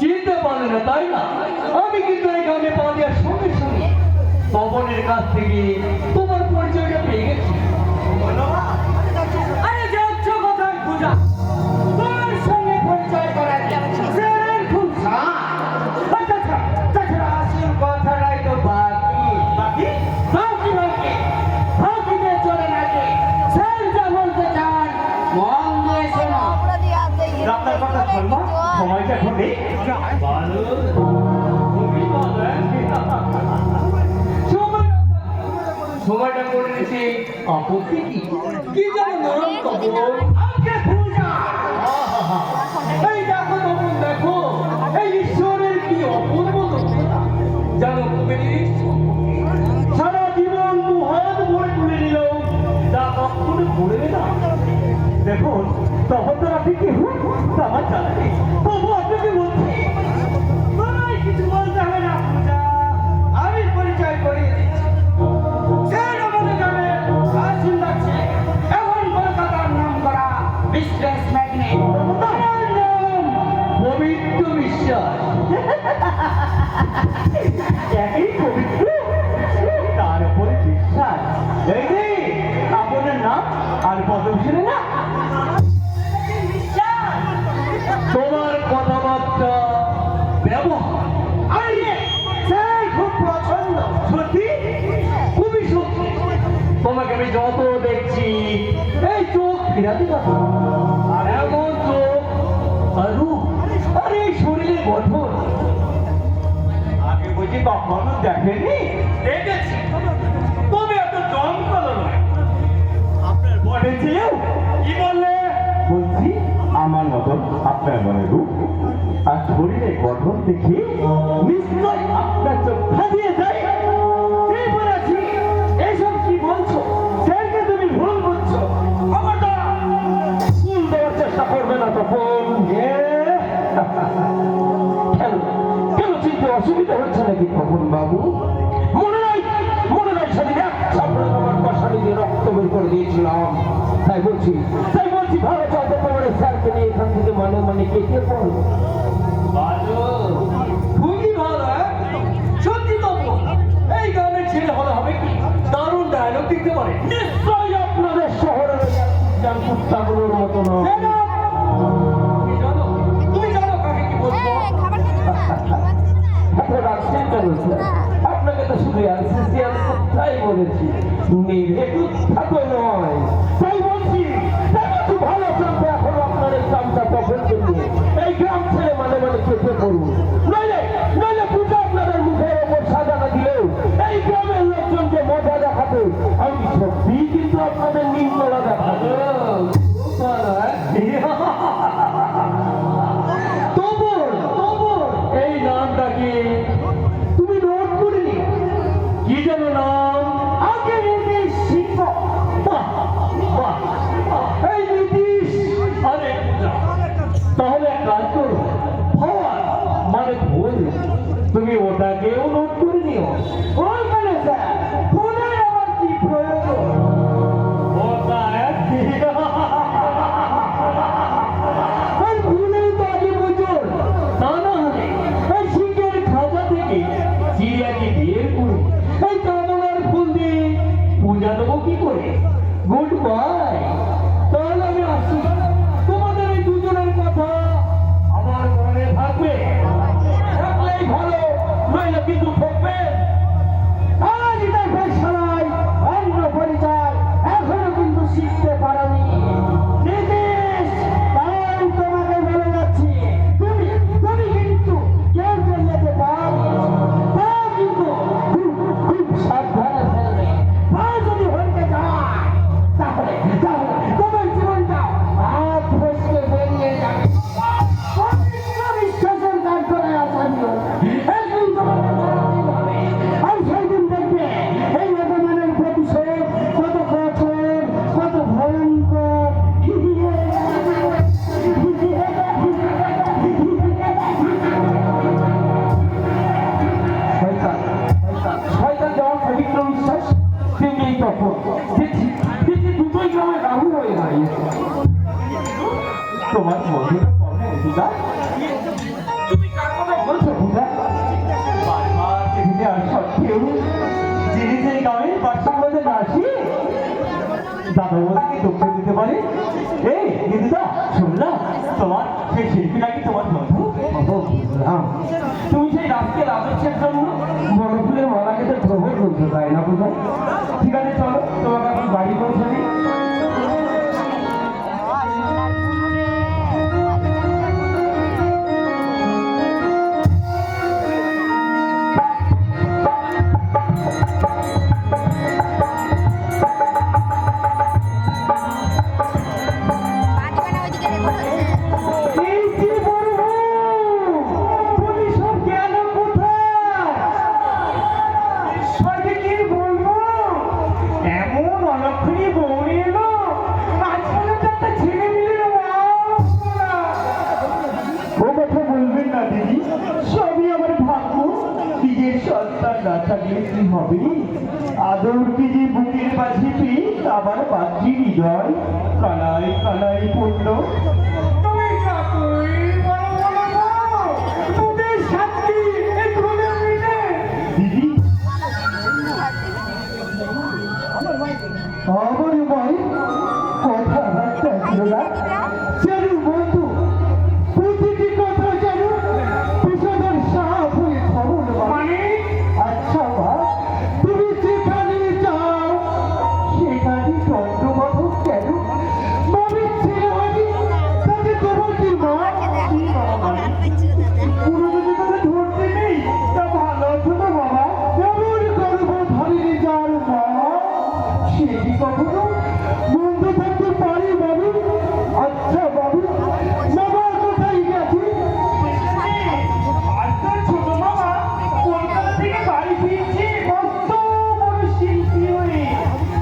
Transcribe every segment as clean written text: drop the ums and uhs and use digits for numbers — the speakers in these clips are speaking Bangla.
চিনতে পারলে না তাই না? আমি কিন্তু এখানে পা দেওয়ার সঙ্গে সঙ্গে পবনের কাছ থেকে তোমার পরিচয়টা পেয়ে গেছি। আরে যাচ্ছ কোথায় পূজা? তোমার সঙ্গে পরিচয় করার কথাটাই তো বাকি বাকি বাকি বাকি বাকিতে চলে নাকি স্যার যা বলতে চান মন দিয়ে শোনো। আপনার কথা শুনবো সময়টা ঘটে সময়টা করে দিচ্ছি আপত্তি কি যেন নরম কবর। এই দেখো তখন দেখো এই ঈশ্বরের কি অপূর্ব দক্ষতা জানো। সারা জীবন দু হাত ভরে তুলে নিল যা কখনো পড়বে না। দেখুন তখন তো আপনি কি আমার জানা নেই, তবু আপনাকে বলছি কিছু বলতে হবে না পূজা, আমি পরিচয় করিয়ে দিচ্ছি। আমাদের গ্রামে বাসিন্দাছে এখন কলকাতার নাম করা বিজনেস ম্যাগনেট পবিত্র বিশ্বাস। একই পবিত্র তার উপরে বিশ্বাস। এই যে আপনার নাম আর পদবী না তোমার কথাবার্তা ব্যবহার খুব পছন্দ। সত্যি খুবই সত্যি। তোমাকে আমি যত দেখছি এই চোখ ফিরাতে পারো আর এমন চোখ আর রূপ আর এই শরীরের গঠন আগে বুঝি কখনো দেখেনি। দেখেছি তবে এত জমকালো নয়। আপনার বনে চেয়েও কি বললে? বলছি আমার মতন আপনার মনে রূপ আর শরীরের গঠন দেখি নিশ্চয় আপনার চোখ ফাঁদিয়ে যায়। এইসব কি বলছো? স্যারকে তুমি ভুল বলছো। আমার ভুল দেওয়ার চেষ্টা করবে না তখন কেন চিনতে অসুবিধা হচ্ছে নাকি তখন বাবু? মনে নাই সেদিন এক চাপড়ে আমার কষানি দিয়ে রক্ত বের করে দিয়েছিলাম। তাই বলছি ভালো চলতে পারে স্যারকে নিয়ে এখান থেকে মানে কেটে পড়ো। খুবই ভালো। সত্যি তো এই গ্রামের ছেলে হলে হবে কি দারুণ ডায়লগ দিতে পারে। নিশ্চয়ই আপনাদের শহরের কুত্তাগুলোর মতো নয়। বলেছি তুমি একটু থাকো নয় তাই বলছি ভালো চলবে এখন আপনার এই কামটা পছন্দ নিয়ে এই গ্রাম ছেড়ে মানে মানে চেপে পড়ুন নইলে নইলে পূজা আপনাদের মুখের ওপর সাজানো দিলেও এই গ্রামের লোকজনকে মজা দেখাতে আমি সত্যি কিন্তু আপনাদের নিমতলা দেখাবো এই নামটাকে তুমি নোট করে নি কি যেন নাম আগে নীতিশ সিংহ এই নীতিশ আরে তাহলে এক কাজ করো ভগবান মানে ভুল তুমি ওটাকেও নোট করে নিও ওই মানে স্যার ফোনের আমার কি প্রয়োজন ওটা ভুলেই তো আগে বুঝুন তা না হলে এই সিংহের খাঁচা থেকে চিড়িয়াকে বের করে এই কামনার ফুল দিয়ে পূজা দেবো কি করে গুড বাই তাহলে আমি আসছি তোমাদের এই দুজনের কথা আমার মনে থাকবে থাকলেই ভালো নইলে কিন্তু ঠকবেন আলাদিতা ফেসালাই অন্য পরিচয় এখনো কিন্তু শিখতে পারোনি নীতিশ তাই তোমাকে বলে যাচ্ছি তুমি তুমি কিন্তু কেউ যেতে পারো তা কিন্তু খুব সাবধানে ফেলবে পা যদি হইতে যায় তাহলে তাহলে তোমার জীবনটা হাত ফসকে বেরিয়ে যাবে বিশ্বাসের কাজ করে আসামিও একদিন তোমাকে ধরতেই হবে আর সেই দিন দেখবে এই অপমানের প্রতিশোধ কত কঠোর কত ভয়ঙ্কর শয়তান যেমন পবিত্র বিশ্বাস তেমনি তখন দেখছি দেখছি দুটোই গ্রামে রাহু হয়ে দাঁড়িয়েছে তোমার বন্ধুটা কবে দিদা তুমি কার কথা বলছো পূজা বারবার যেদিনে আর সত্ত্বেও যিনি যেই গ্রামে বাচ্চা মধ্যে না আসি দাদা বলতে দুঃখ দিতে পারে এই দিদিদা শুনলাম তোমার সেই শিল্পী নাকি তোমার বন্ধু বুঝলাম তুমি সেই রাজকে রাজস্বের জন্য বড় ফুলের মালা কেটে প্রভু বলতে পারে না পূজা ঠিক আছে চলো তোমাকে এখন বাড়ি পৌঁছে দিই এই যে বড় তুমি সব গেল কোথায় ঈশ্বরকে কি বলবো এমন অলক্ষণী বৌড়ি এলো মাঝখানে তো একটা ছেলে মিলে ও কথা বলবেন না দিদি সবই আমার ভাগ্য নিজের সন্তান না থাকলে কি হবে আদর কি যে বুকের মাঝে পেয়ে আমার বাহ্যিক হৃদয় কালাই কালাই পড়ল তুমি কাকুই বড় বড় বড় তোদের সাথী এই ঘুরে মিলে দিদি আমার ভাই কথা বার্তা ছিল না জানো বন্ধু প্রতিটি কথা জানো বিষধর সাপ হয়ে খবর মানে আচ্ছা মা তুমি যেখানে যাও সেখানে দণ্ডবাধক কেন মামির ছেলে হয়নি তাতে তোমার কি মা কি বাবা পুরো যদি তাকে ধরতে নেই তা ভালো হতো না বাবা এমন গর্ভধারিণী যার মা সে কি কখনো বন্ধ থাকতে পারি বাবু আচ্ছা বাবু বাবা কোথায় গেছে আজকাল ছোট বাবা কলকাতা থেকে বাড়ি ফিরছে কত বড় শিল্পী হয়ে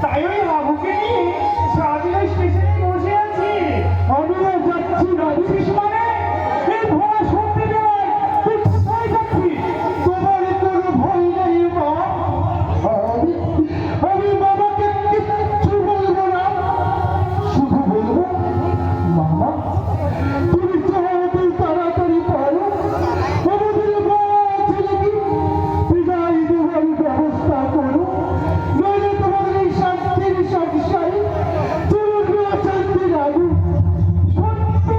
তাই ওই বাবুকে নিয়ে সারাদিন স্টেশনে বসে আছি আমিও যাচ্ছি রাজনীশ মানে এই ভরা সত্যি নয় তুই কোথায় যাচ্ছিস তোমার কোনো ভয় নেই মা আমি বাবাকে কিচ্ছু বলবো না শুধু বলবো মামা তুমি যতই তাড়াতাড়ি পারো আমাদের মা ছেলেকে বিদায় দেওয়ার ব্যবস্থা করো নইলে তোমাদের এই শান্তির সংসারে চলবে অশান্তির আগুন সত্য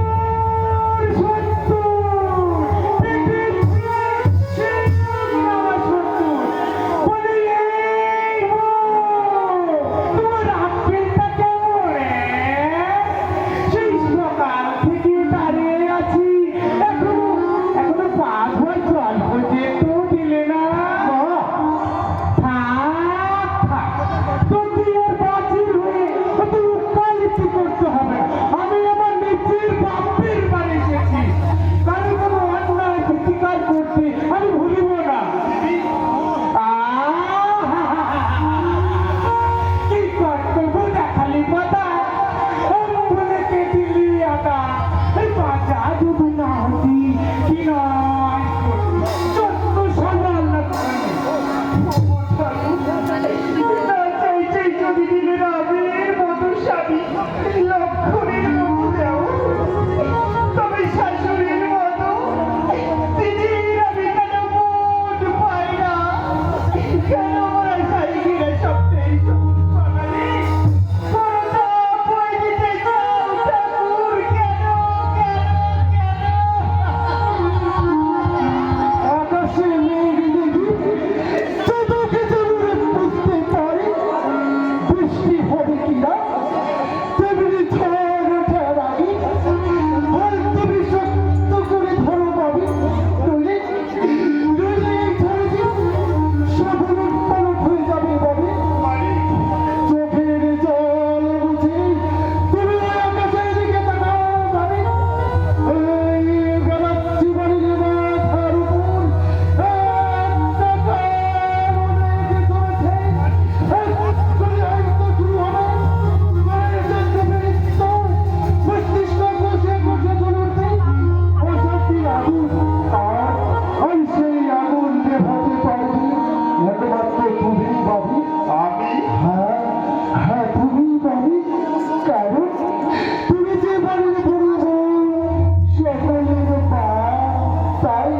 তা যদি না হতি কি নয় যত সম্মান না চাইছেই যদি দিলে রামের মতো স্বামী লক্ষণের মতো দেও তবে শাশুড়ির মতো দিদির আমি কেন মন পাই না কেন ওরা সাইকেলের সপ্তাহে সকালে করোনা বই দিতে যাও ঠাকুর কেন আকাশে মেঘ দেখি চোখে চোখে বুঝতে পারি বৃষ্টি হবে কিনা তেমনি ঝড় ওঠার আগে আর তুমি শক্ত করে ধরো পাবি নইলে নইলে এই ঝড়ে সব উলট হয়ে যাবে পাবি চোখের জল বুঝে তুমি ওই আকাশের দিকে তাকাও ভাবি এই গালাচ্ছি বাড়ির মাথার উপর একটা কারণে ধরেছে করে হয়তো শুরু হবে মায়ের চন্দ্র ফেরিত মস্তিষ্ক কোষে কোষে চলতে অশান্তির আগুন আর ওই সেই আগুন নেভাতে পারবি একমাত্র তুমি ভাবি আমি হ্যাঁ হ্যাঁ তুমি ভাবি কারণ তুমি যে বাড়ির বড় বউ সকলের পা তাই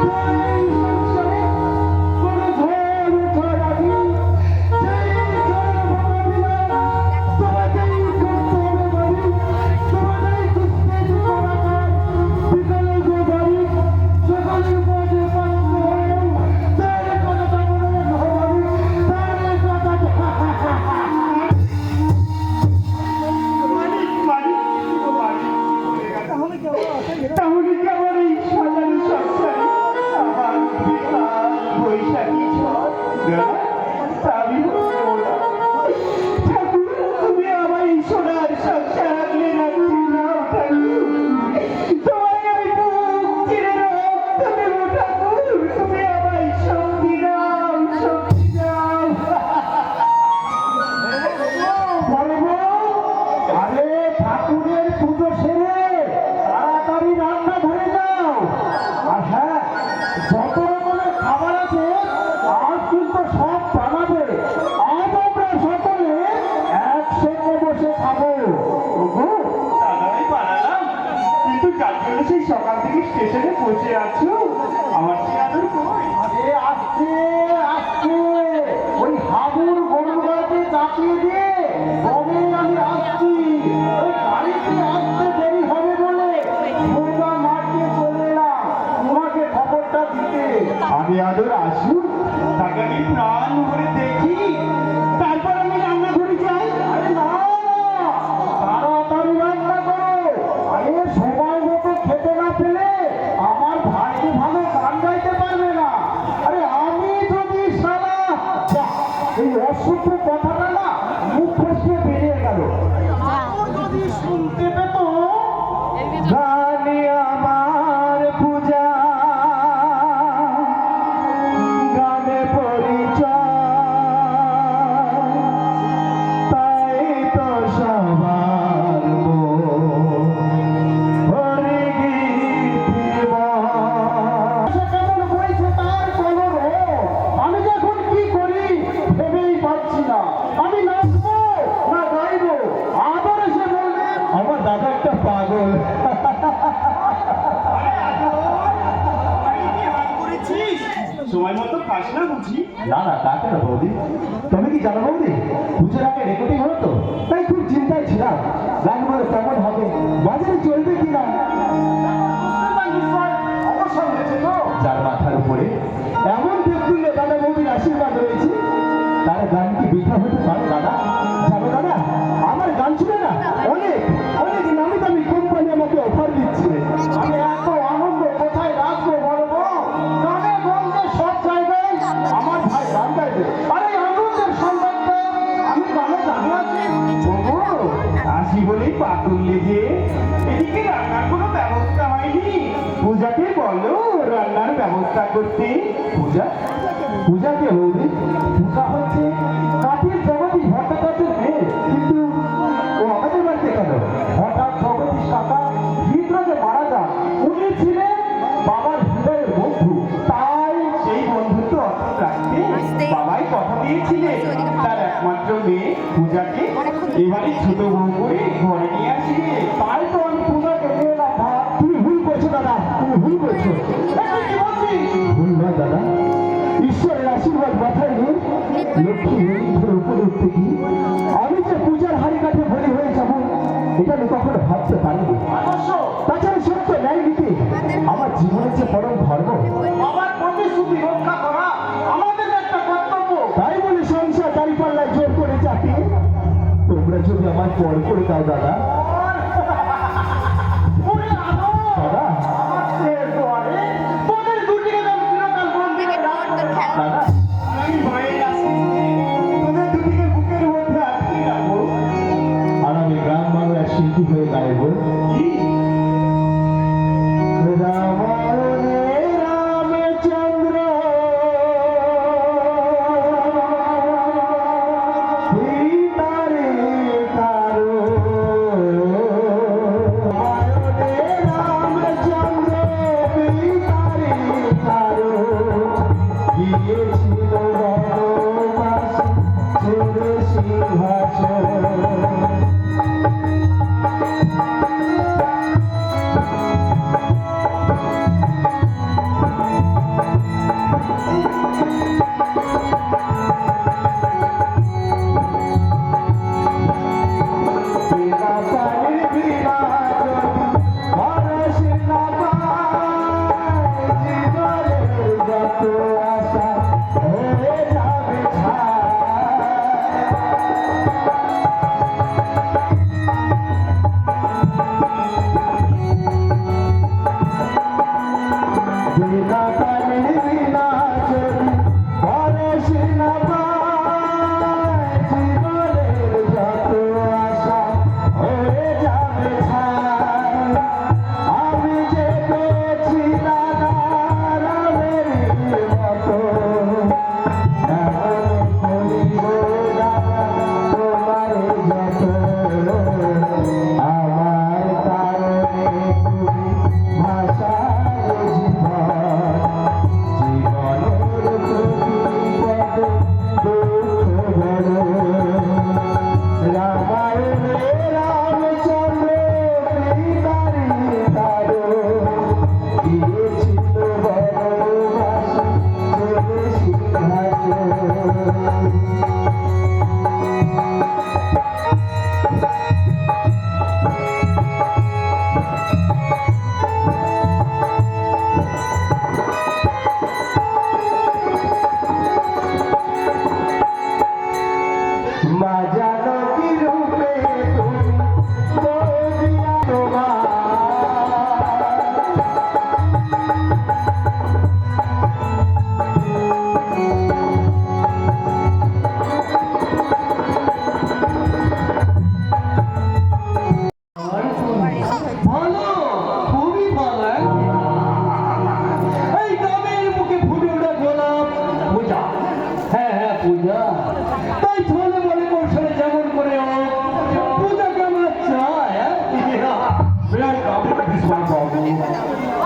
তাই সংসারে কোনো ঝড় ওঠার আগে সেই ঝড় মোকাবিলা তোমাকেই করতে হবে ভাবি তোমাকেই খুঁজতে পড়াবার বিকালে যে বাড়ি সকলের পথে পান্ত হয়েও তার কথাটা মনে রেখো ভাবি তার কথাটা তাহলে কেমন এই সাজানো সংসারে আমার বিকাল বৈশাখী ঝড় আমি ঠাকুর তুমি আমার এই সোনার সংসার আগলে রাখছি না ঠাকুর তোমায় আমি বুক চিরে রক্ত দেব ঠাকুর তুমি আমায় শক্তি দাও শক্তি দাও বলো আরে ঠাকুরের পুজো সেরে তাড়াতাড়ি রান্না ধরে যাও আর হ্যাঁ যত রকমের খাবার আছে আজ কিন্তু সব বানাবে আজ আমরা সকলে একসঙ্গে বসে খাবো ওগো, দাদাই বানালাম কিন্তু যার জন্য সেই সকাল থেকে স্টেশনে পৌঁছে আছো আমার সে আদর কই আরে আসছে আসছে ওই হাবুর গরুর গাড়িতে চাপিয়ে দিয়ে তবে আমি আসছি ওই গাড়িতে আসতে দেরি হবে বলে সোজা মাঠ দিয়ে চলে এলাম তোমাকে খবরটা দিতে আমি আদর আসুন তাকে আমি প্রাণ ভরে দেখি তারপর আমি রান্না করে যাই আরে না না, তাড়াতাড়ি রান্না করো আরে সময় মতো খেতে না পেলে আমার ভাইকে ভালো গান গাইতে পারবে না আরে আমি যদি সারা এই অসভ্য কথাটা না মুখ ফসকে বেরিয়ে গেল যদি শুনতে পেত গানে আমার পূজা গানে পরিচয় তাই তো সবার মন ভরে গীতিময়। কেমন বইছে তার কলর আমি যখন কি করি ভেবেই পাচ্ছি না আমি নাচবো না গাইবো আবার এসে বলবে আমার দাদা একটা পাগল সময় মতো খাস না বুঝি না না তা কেন বৌদি তুমি কি জানো বৌদি পুজোর আগে রেকর্ডিং হলো তো তাই খুব চিন্তায় ছিলাম গানগুলো কেমন হবে বাজারে চলবে কিনা অবসর হয়েছে তো যার মাথার উপরে এমন ব্যক্তিত্ব দাদা বৌদির আশীর্বাদ রয়েছে তার গান কি বৃথা হতে পারে দাদা জানো দাদা আমার গান শুনে না অনেক অনেক নামি দামি কোম্পানি আমাকে অফার দিচ্ছে আমি এত আনন্দ কোথায় রাখবো বলবো গানে গন্ধে সব জায়গায় আমার ভাই গান গাইবে আরে আনন্দের সংবাদটা আমি গানে জানি আছি আসি বলেই পাতুল লেগে এদিকে রান্নার কোনো ব্যবস্থা হয়নি পূজাকে বলো রান্নার ব্যবস্থা করতে পূজা পূজাকে বৌদি পূজা হচ্ছে কাঠের জগদীশ ভট্টাচার্যের মেয়ে কিন্তু ও আমাদের বাড়িতে কেন হঠাৎ জগদীশ কাকা ভিতরে যে মারা এবারে ছোট বউ করে ঘরে নিয়ে আসি রে। তাই তো আমি পূজাকে নিয়ে এলাম ভাত। তুমি ভুল করছো দাদা, তুমি ভুল করছো। কি বলছিস? ভুল নয় দাদা, ঈশ্বরের আশীর্বাদ মাথায় নিয়ে লক্ষ্মী ধরে উপরে উঠতে গিয়ে আমি যে পূজার হাড়ি কাঠে বলি হয়ে যাবো এটা আমি কখনো ভাবতে পারিনি। আদর্শ তাছাড়া সত্য ন্যায় নীতি আমার জীবনের যে পরম ধর্ম, আমার প্রতিশ্রুতি রক্ষা করা আমাদের একটা কর্তব্য। তাই বলে সংসার দাঁড়িপাল্লায় জোর করে চাপিয়ে তোমরা যদি আমার পর করে দাও দাদা, ওরে আদর, দাদা, আমার শের দোয়ারে তোদের দুটিকে যেন চিরকাল বন্দি করে রাখবো। দাদা, আমি ভয়ে আছি, তোদের দুটিকে বুকের মধ্যে আটকে রাখবো। আর আমি গ্রাম বাংলার শিল্পী হয়ে গাইব কি? রামায়ণে রামচন্দ্র সীতারে কারো, রামায়ণে রামচন্দ্র সীতারে কারো, গিয়েছিল বনবাসে ছেড়ে সিংহাসন। বিনা পানি বিনা জল মানুষ না পায়, জীবনের যত আশা হয়ে যাবে ছাই। বিনা পানি বিনা জল মানুষ না পায়, জীবনের যত আশা হয়ে যাবে ছাই। আমি যে পেয়েছি দাদা রামের মতো, এমন করিব দাদা তোমার যত, আমার কারণে তুমি ভাষায় জীবন, জীবনের প্রতিপদ দুঃখ বড়। রামায়ণে রামচন্দ্র সীতারে কারো, গিয়েছিল বনবাসে ছেড়ে সিংহাসন। মা জানকী রূপে তুমি বলিয়া তোমার, ভালো, খুবই ভালো। এই গ্রামের মুখে ফুটে ওঠা গোলাপ পূজা, হ্যাঁ হ্যাঁ পূজা। তাই ছলে বলে কৌশলে যেমন করে হোক পূজাকে আমরা চাই।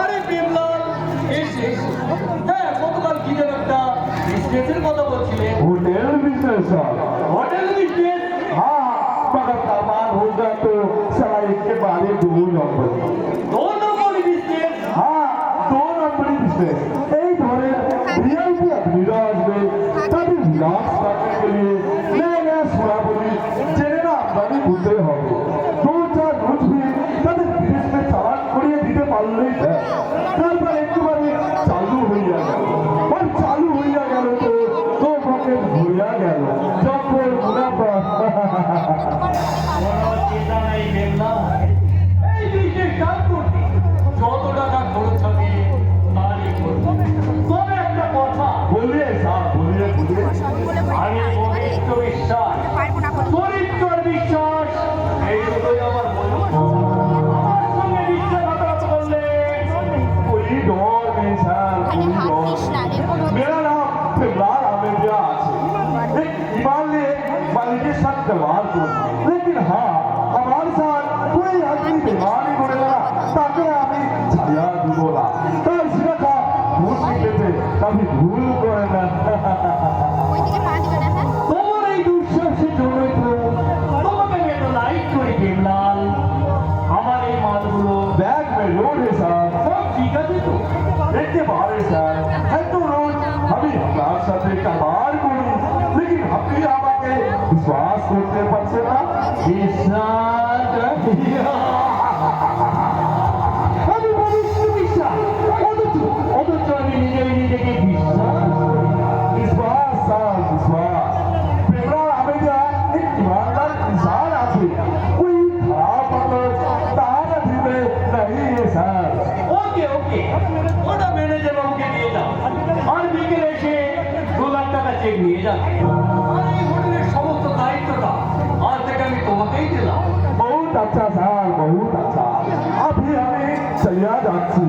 আরে বিমলাল, হ্যাঁ গতকাল কি যেন একটা বিজনেসের কথা বলছিলেন। Hotel business sir. Hotel business? हाँ मगर सामान होगा तो साला इसके बारे दो नंबर। दो नंबर बिजनेस? हाँ 2 नंबर बिजनेस। এই ধরে ভিআইপি আপনিরা আসবে, তাদের রিল্যাক্স রাখতে গেলে নয়া নয়া সোনাবলি জেনে না আমদানি করতে হবে। 2-4 রোজ भी তাদের বিদেশ में চালান করিয়ে দিতে পারলেই তারপর একটুখানি চালু হইয়া গেল। আর চালু হইয়া গেল তো পকেট ভরিয়া গেল। জব্বর মুনাফা। কোনো চিন্তা নাই বিমলাল, এই বিজনেস কাজ করতে যত টাকা খরচ হবে তারই করবো। তবে একটা কথা বলিয়ে স্যার, বলিয়ে বলিয়ে। আমি পবিত্র বিশ্বাস, চরিত্র বিশ্বাস, এই দুটোই আমার মনে হয়। আমার সঙ্গে বিশ্বাসঘাতকতা করলে कोई डर नहीं सर, कोई डर। मेरा नाम फिलहाल हमें दिया एक ईमान ले मालिक के साथ व्यवहार को, लेकिन हाँ हमारे साथ कोई आदमी व्यवहार नहीं करेगा ताकि हमें छाया दूंगा। तो इसका था भूल नहीं थे, कभी भूल करे ना। তোমার এই দুঃসাহসের জন্যই তো তোমাকে रोड है साहब সব ঠিক আছে তো? देखते बाहर है सर है तो रोड अभी हमारे साथ कबार करी लेकिन अपनी আমাকে विश्वास করতে পারছে না আমি মানুষ বিশ্বাস অথচ আমি নিজেকে বিশ্বাস করি না। विश्वास साहब विश्वास प्रेमरा हमेशा एक ईमानदार इंसान আছে कोई खराब मतलब तारा दिले नहीं है सर ওকে ওটা ম্যানেজার বাবুকে দিয়ে দাও আর বিকেলে এসে 2 লাখ টাকা চেক নিয়ে যাও আর এই হোটেলের সমস্ত দায়িত্বটা আজ থেকে আমি তোমাকেই দিলাম। बहुत अच्छा सर बहुत अच्छा अभी हमें चलिया যাচ্ছি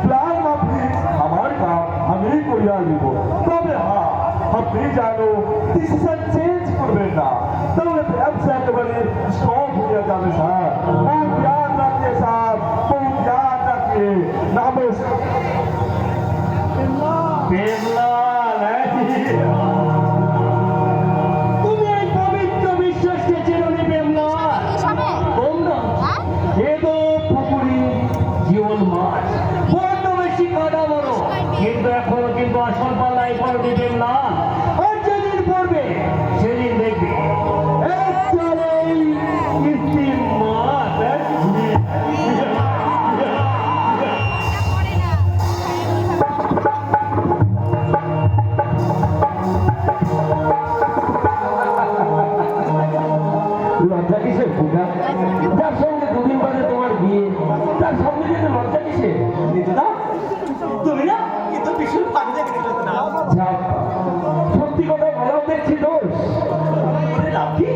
প্ল্যান মাফিক আমার কাম আমি করিয়া দিব তবে হ্যাঁ আপনি জানো ডিসিশন চেঞ্জ করবেন না তাহলে ব্যবসা একেবারে স্টপ হয়ে যাবে স্যার बहुत ध्यान रखिए साहब बहुत ध्यान रखिए नमस्कार বেলা তুমি এই পবিত্র বিশ্বাসকে চেননি বেমলা তোমরা এ তো পুকুরি জীবন মাছ বড্ড বেশি কাটা বড় কিন্তু এখনো কিন্তু আসল পাল্লাই পড়বে বেমলা আর যেদিন পড়বে সেদিন দেখবে এক চলেই কিস্তি মাছ লজ্জা কিসের পূজা যার সঙ্গে দুদিন বাদে তোমার বিয়ে তার সঙ্গে যেতে লজ্জা কিসের না তুমি না কিন্তু ভীষণ পানি দেখে না যাক, সত্যি কথা বলাও দেখছি দোষ রাখি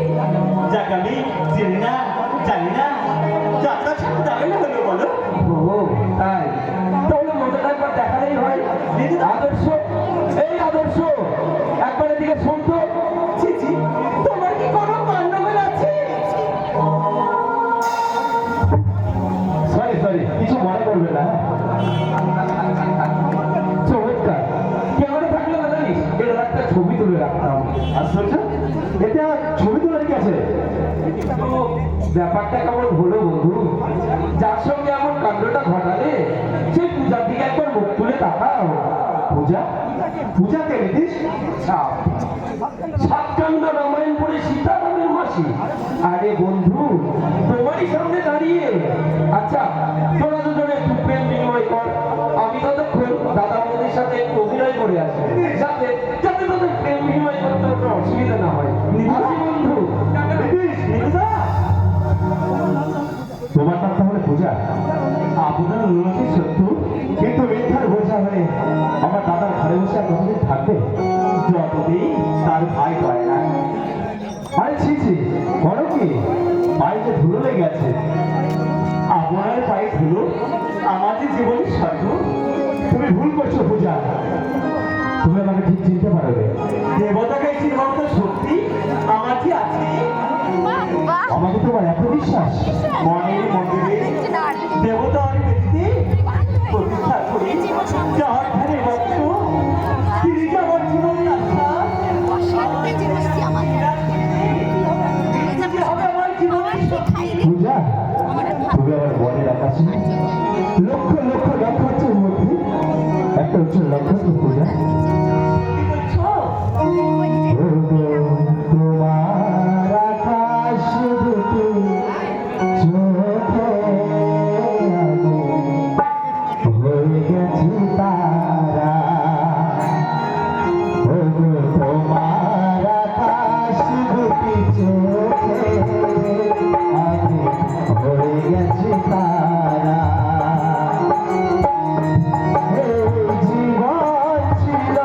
যাকে আমি চিনি না জানি না যাত্রা সাথে যাবে না হলো বলো ও তাই তাহলে মজাটা একবার দেখালেই হয় আদর্শ এই আদর্শ একবার এদিকে শুনতো চিচি তোমার কি কোনো গন্ডগোল আছে সরি কিছু মনে করবে না চমৎকার ক্যামেরা থাকলে না জানিস এটা একটা ছবি তুলে রাখতাম আশ্চর্য এটা ছবি তোলার কি আছে তো ব্যাপারটা কেমন হলো বন্ধু যার সঙ্গে এমন কাণ্ডটা ঘটালে সেই পূজার দিকে একবার মুখ তুলে তাকাও পূজাকে নীতিশ সাতকান্ড রামায়ণ পড়ে সীতারামের মাসি আরে বন্ধু তোমারই সামনে দাঁড়িয়ে আচ্ছা তোরা দুজনে একটু প্রেম বিনিময় কর আমি ততক্ষণ দাদা বৌদির সাথে একটু অভিনয় করে আসি যাতে যাতে তোদের প্রেম বিনিময় করতে কোনো অসুবিধা না হয় আসি বন্ধু তোমার নাম তাহলে পূজা আপনার উন্নতি সত্য কিন্তু মিথ্যার বোঝা হয়ে আমার দাদার ঘরে বসে আর কতদিন থাকবে যতদিন তার ভাই হয় না আরে ছি বড় কি পায়ে যে ধুলো লেগে আছে আপনার পায়ে ধুলো আমাদের জীবনের স্বার্থ তুমি ভুল করছো পূজা তুমি আমাকে ঠিক চিনতে পারবে দেবতাকে চিনবাম তো সত্যি আমার কি আছে আমাকে তোমার এত বিশ্বাস মনের মন্দিরে দেবতার বেদিতে প্রতিষ্ঠা করি যাহার ধারে ভক্ত তিনি যে আমার জীবন আশা হবে আমার জীবনের সত্যি পূজা তুমি আমার বনের আকাশে লক্ষ লক্ষ নক্ষত্রের মধ্যে একটা হচ্ছে নক্ষত্র পূজা তোমার আকাশ দুটি চোখে আগুন হয়ে গেছে তারা তোমার আকাশ দুটি চোখে আগুন হয়ে গেছে তারা এই জীবন ছিল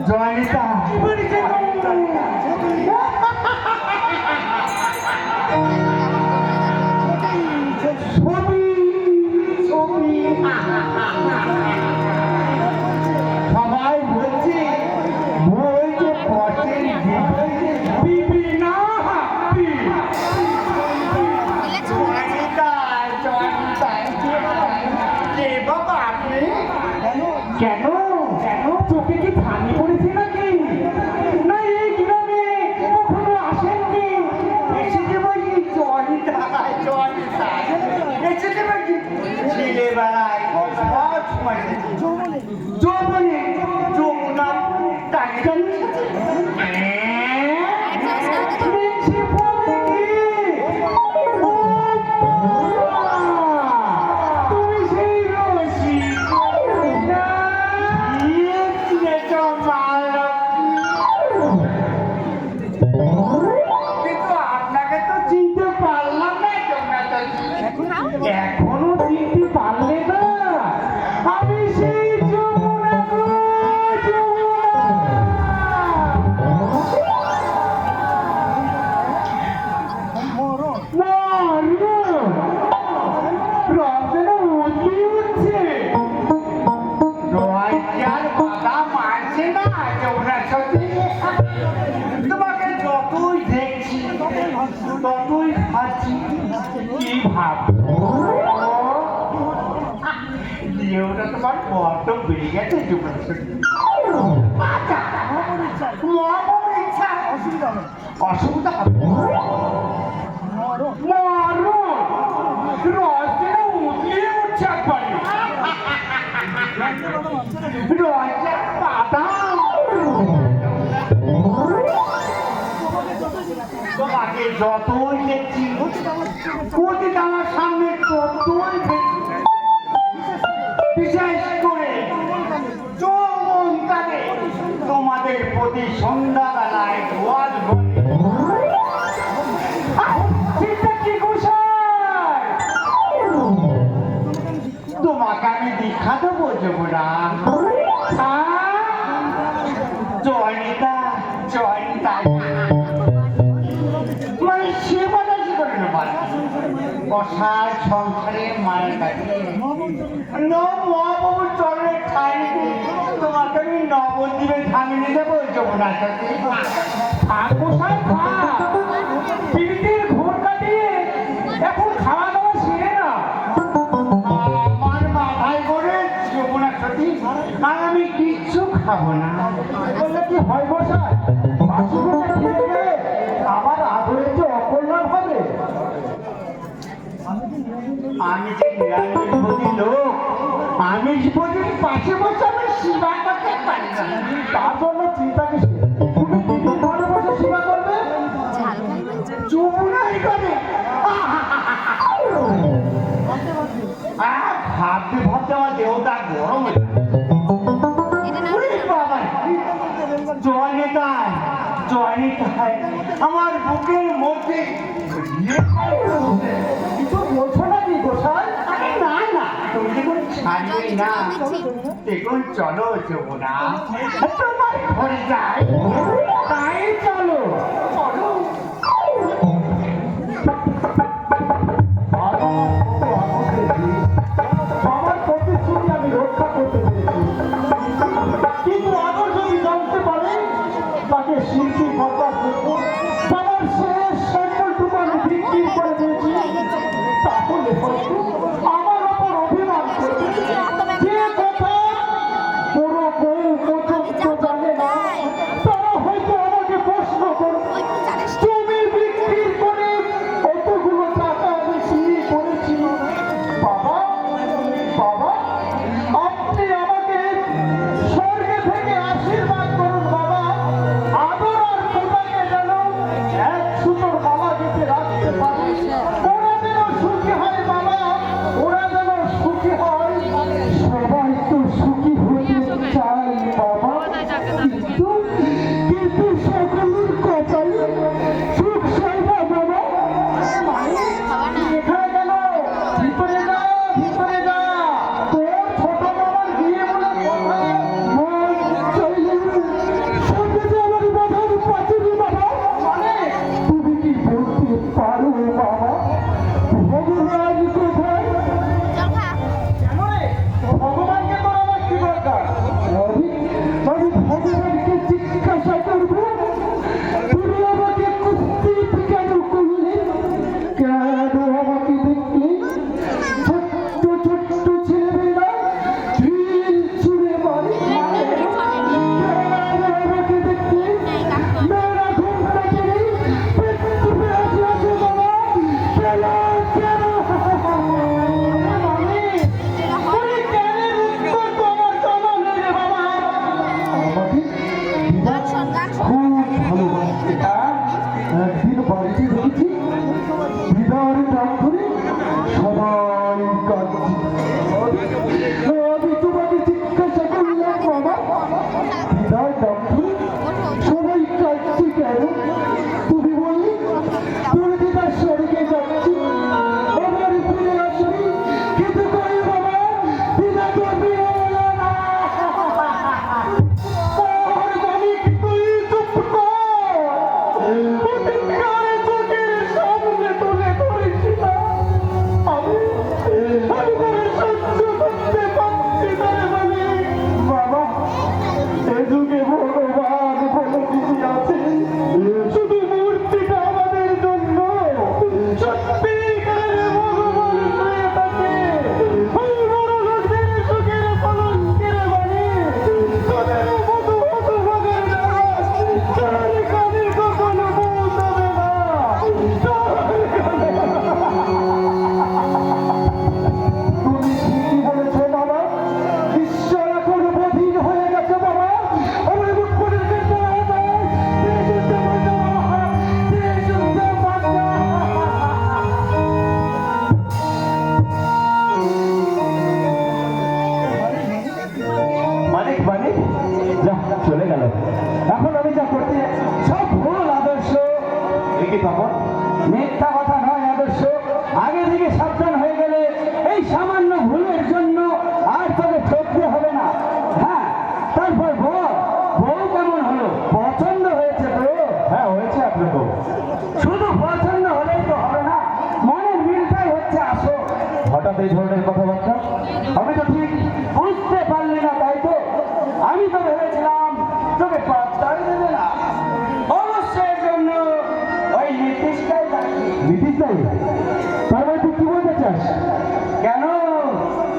জয়নিতা ছবি ছবি সবাই বলছে বই যে পটের বিবি না কেন কেন চোখে কি ধানি পড়েছে নাকি না এই গ্রামে কখনো আসেননি এসে যাবো কি এসে যাবো কি ছেলে বেলায় সব সময় যৌবনে যমুনা তাই এখনো চিনতে পারলে না আমি সেই যমুনা গো, যমুনা। রমজানে উঠলি উঠছে রোয়াইয়ার বাধা মানছে না যমুনার সাথে তোমাকে যতই দেখছি ততই ভাবছি কি ভাববো ওটা তোমার বড্ড বেড়ে গেছে অসুবিধা হবে রসটা উতলিয়ে উঠছে একবারে রসের পাতা তোমাকে যতই দেখছি প্রতি আমার সামনে ততই বিশেষ করে যৌবনকালে তোমাদের প্রতি সন্ধ্যাবেলায় গোয়াল তোমাকে আমি দীক্ষা দেবো যমুনা জয়নিতা জয়নিতা মানে সেবাটা কি করে নেবা বসার সংসারে মায়ের কাছে মহাবাবুর চরণে ঠাই তোমাকে আমি নবদ্বীপে থামিয়ে দেবো যমুনার সাথে পিড়িতের ঘোর কাটিয়ে এখন খাওয়া দাওয়া সেরে না আমার মাথায় করে যমুনার সাথে আর আমি কিচ্ছু খাবো না বললে কি হয় বসায় আমার আদরে যে অকল্যাণ হবে আমি যে নিরামিষভোজী লোক আমিষভোজীর পাশে বসে আমি সেবা করতে পারি না তার জন্য চিন্তা কিছু তুমি দিদির ঘরে বসে সেবা করবে যমুনাই করে ভাবতে ভাবতে আমার দেহটা গরম হয়ে জয় নেতায় জয় নেতায় আমার বুকের মধ্যে কিছু বলছো নাকি গোসাই না না তুমি দেখুন ছাড়বে না দেখুন চলো যমুনা তোমার ঘরে যাই তাই চলো চলো আমার প্রতিশ্রুতি আমি রক্ষা করতে পেরেছি কিন্তু আবার যদি জানতে পারে তাকে শিল্পী ভরবার জন্য তার শেষ সকলটুকু আমি বিক্রি করে দিয়েছি তাহলে হয়তো আমার ওপর অভিমান করবে যে কথা পুরো বউ পর্যন্ত জানে না তারা হয়তো আমাকে প্রশ্ন করবে জমি বিক্রি করে কতগুলো টাকা আমি চুরি করেছি বাবা বাবা আপনি আমাকে স্বর্গে থেকে আশীর্বাদ করুন বাবা আদর আর বাড়িতে দেখেছি বিদার নাম করে সবাই কাঁদছে। আমি তোমাকে জিজ্ঞাসা করলাম বাবা বিদার নাম করে সবাই কাঁদছে কেন? তুমি বললি তোর দিদা স্বর্গে যাচ্ছি এবার ফিরে আসবি, কিন্তু কই বাবা দিদা তো বিয়ে হলো না। আর মানিক তুই চুপ কর, প্রতিজ্ঞার চোখের সামনে তুলে ধরিস না। আমি করে সহ্য করতে পারছি না রে মানিক। বাবা এ যুগে ভগবান বলে কিছু আছে, শুধু মূর্তিটা আমাদের জন্য সত্যিকারের ভগবান হয়ে থাকে। ওই বড় লোকদের সুখের কলঙ্কের বাণী তোদের মতো হতভাগের নাচ তার কানে কখনো পৌঁছাবে না। তুমি ঠিকই বলেছো বাবা, ঈশ্বর এখন বধির হয়ে গেছে বাবা। আমার মুখ করে দেখতে হবে, শুদ্ধ বাবা, শুদ্ধ বাবা। মানিক মানিক যা চলে গেল। এখন আমি যা করতে সব ভুল আদর্শ। কি তখন মিথ্যা কথা নয় আদর্শ, আগে থেকে সাবধান হয়ে গেলে এই সামান্য ভুলের জন্য আর তোকে ঠকতে হবে না। হ্যাঁ, তারপর বল বউ কেমন হলো? পছন্দ হয়েছে তো? হ্যাঁ হয়েছে আপনাকে। শুধু পছন্দ হলেই তো হবে না, মনের মিলটাই হচ্ছে আসো। হঠাৎ এই ধরনের কথাবার্তা? আমি তো ঠিক বুঝতে পারলি না তাই তো? আমি তো ভেবেছিলাম তোকে পাত্তাই দেবে না। অবশ্যই এর জন্য ওই নীতিশটাই দায়ী। নীতিশ দায়ী? তার মানে তুই কি বলতে চাস? কেন?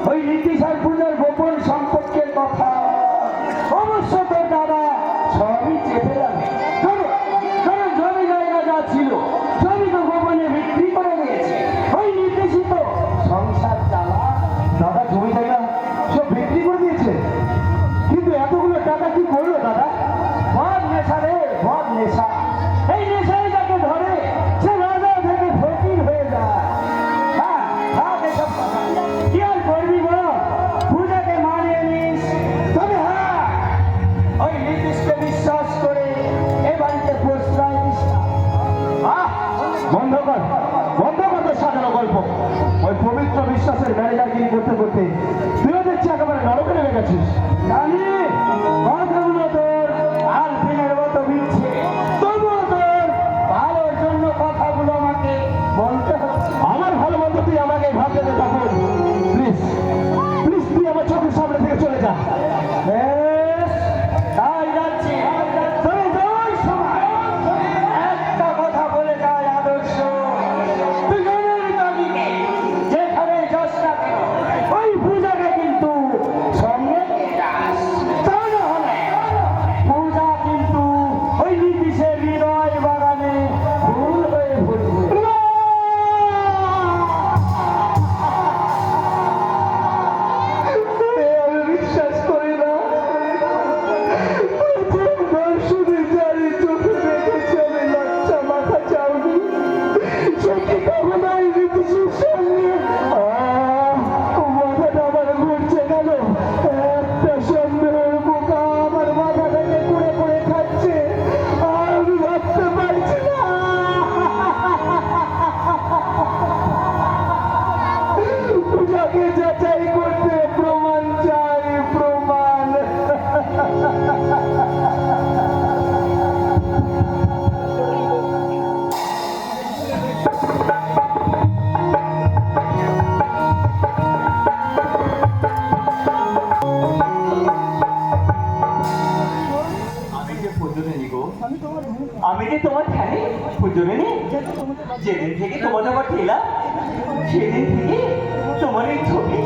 ওই নীতিশ আর পূজার গোপন সম্পর্কের কথা অবশ্য তোর দাদা সবই চেপে যাবে। কারণ জমি জায়গা যা ছিল সবই তো গোপনে বিক্রি করে দিয়েছে। ওই নীতিশই তো সংসার চালা। দাদা জমি জায়গা সব বিক্রি করে দিয়েছে, কিন্তু এতগুলো টাকা কি করলো দাদা? বদ নেশা রে, বদ নেশা। এই নেশায় যাকে ধরে সে রাজা থেকে ফকির হয়ে যায়। হ্যাঁ, থাক এসব কথা। কি আর করবি বল? পূজাকে মানিয়ে নিস। তবে হ্যাঁ, ওই নীতিশকে বিশ্বাস করে এ বাড়িতে প্রশ্রয় দিস না। বন্ধ কর তোর সাজানো গল্প। ওই পবিত্র বিশ্বাসের ম্যানেজারগিরি করতে করতে তুইও দেখছি একেবারে নরকে নেমে গেছিস। জানি কথাগুলো তোর আলপিনের মতো মিলছে, তবুও তোর ভালোর জন্য কথাগুলো আমাকে বলতে হচ্ছে। আমার ভালো মন্দ তুই আমাকে ভাবতে দে তখন। প্লিজ প্লিজ তুই আমার চোখের সামনে থেকে চলে যা। বেশ, তাই যাচ্ছি। তবে যাওয়ার সময় একটা কথা বলে যায় আদর্শ, দুজনের দাবিকে যেখানে যাস না কেন ওই পূজাকে কিন্তু সঙ্গে নিয়ে যাস। তা না হলে পূজা কিন্তু ওই নীতিশের হৃদয় বাগানে ফুল হয়ে ফুটবে। আমি বিশ্বাস করি না। প্রথমবার শুধু জানি চোখে দেখেছি আমি লজ্জা মাথা চাউনি। সে কি কখনোই নীতিশের সঙ্গে মাথাটা আমার ঘুরছে কেন? একটা সন্দেহের বোকা আমার মাথাটাকে কুড়ে কুড়ে খাচ্ছে, আর আমি ভাবতে পারছি না। পূজাকে যাচাই করতে প্রমাণ চাই, প্রমাণ। আমি যে পুজোরেনি গো, আমি যে তোমার খ্যানে পুজোরেনি। যেদিন থেকে তোমার আমার ঠেলা, সেদিন থেকে তোমার এই ছবি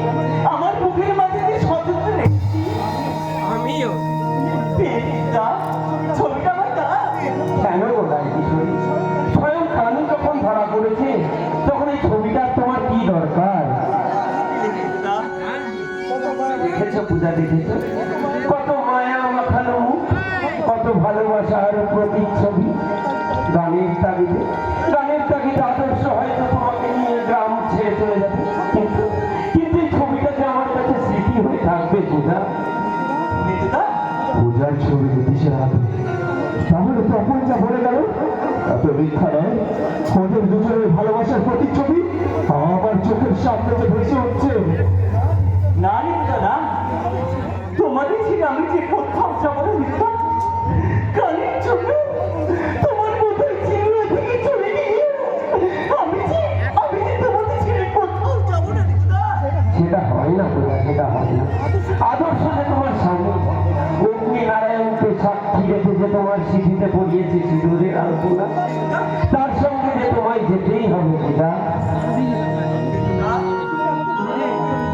আমার বুকের মাঝে যে সচেতন রেখেছি। আমিও পেটটা, ছবিটা আমার দা। কেন গোলায় কিশোরী? স্বয়ং কানু যখন ধরা পড়েছে তখন এই ছবিটার তোমার কি দরকার? দেখেছো পূজা, দেখেছো কত মায়া মাখানো মুখ, কত ভালোবাসার প্রতীক ছবি। গানের তাগিদে মেয়েটা আদর্শ হয়তো তোমাকে নিয়ে গ্রাম ছেড়ে চলে যাবে, কিন্তু কিন্তু এই ছবিটা যে আমার কাছে স্মৃতি হয়ে থাকবে পূজা। মিতুদা, পূজার ছবি জ্যোতিষের হাতে, তাহলে তখন যা বলে গেল এত মিথ্যা নয়। ওদের দুজনের ভালোবাসার প্রতিচ্ছবি আমার চোখের সামনে যে ভেসে উঠছে। না মিতুদা না, তোমাদের ছিল আমি যে কোথাও যাবো না মিতুদা, কালের জন্য তোমার মতো চিংড়ি থেকে চলে গিয়ে আমি যে তোমাদের ছেড়ে কোথাও যাবো না মিতুদা। সেটা হয় না পূজা, সেটা হয় না। আদর্শ যে তোমার স্বামী, অগ্নি নারায়ণকে সাক্ষী রেখে যে তোমার সিঁথিতে পড়িয়েছে সিঁদুরের আলপনা, তার সঙ্গে যে তোমায় যেতেই হবে পূজা।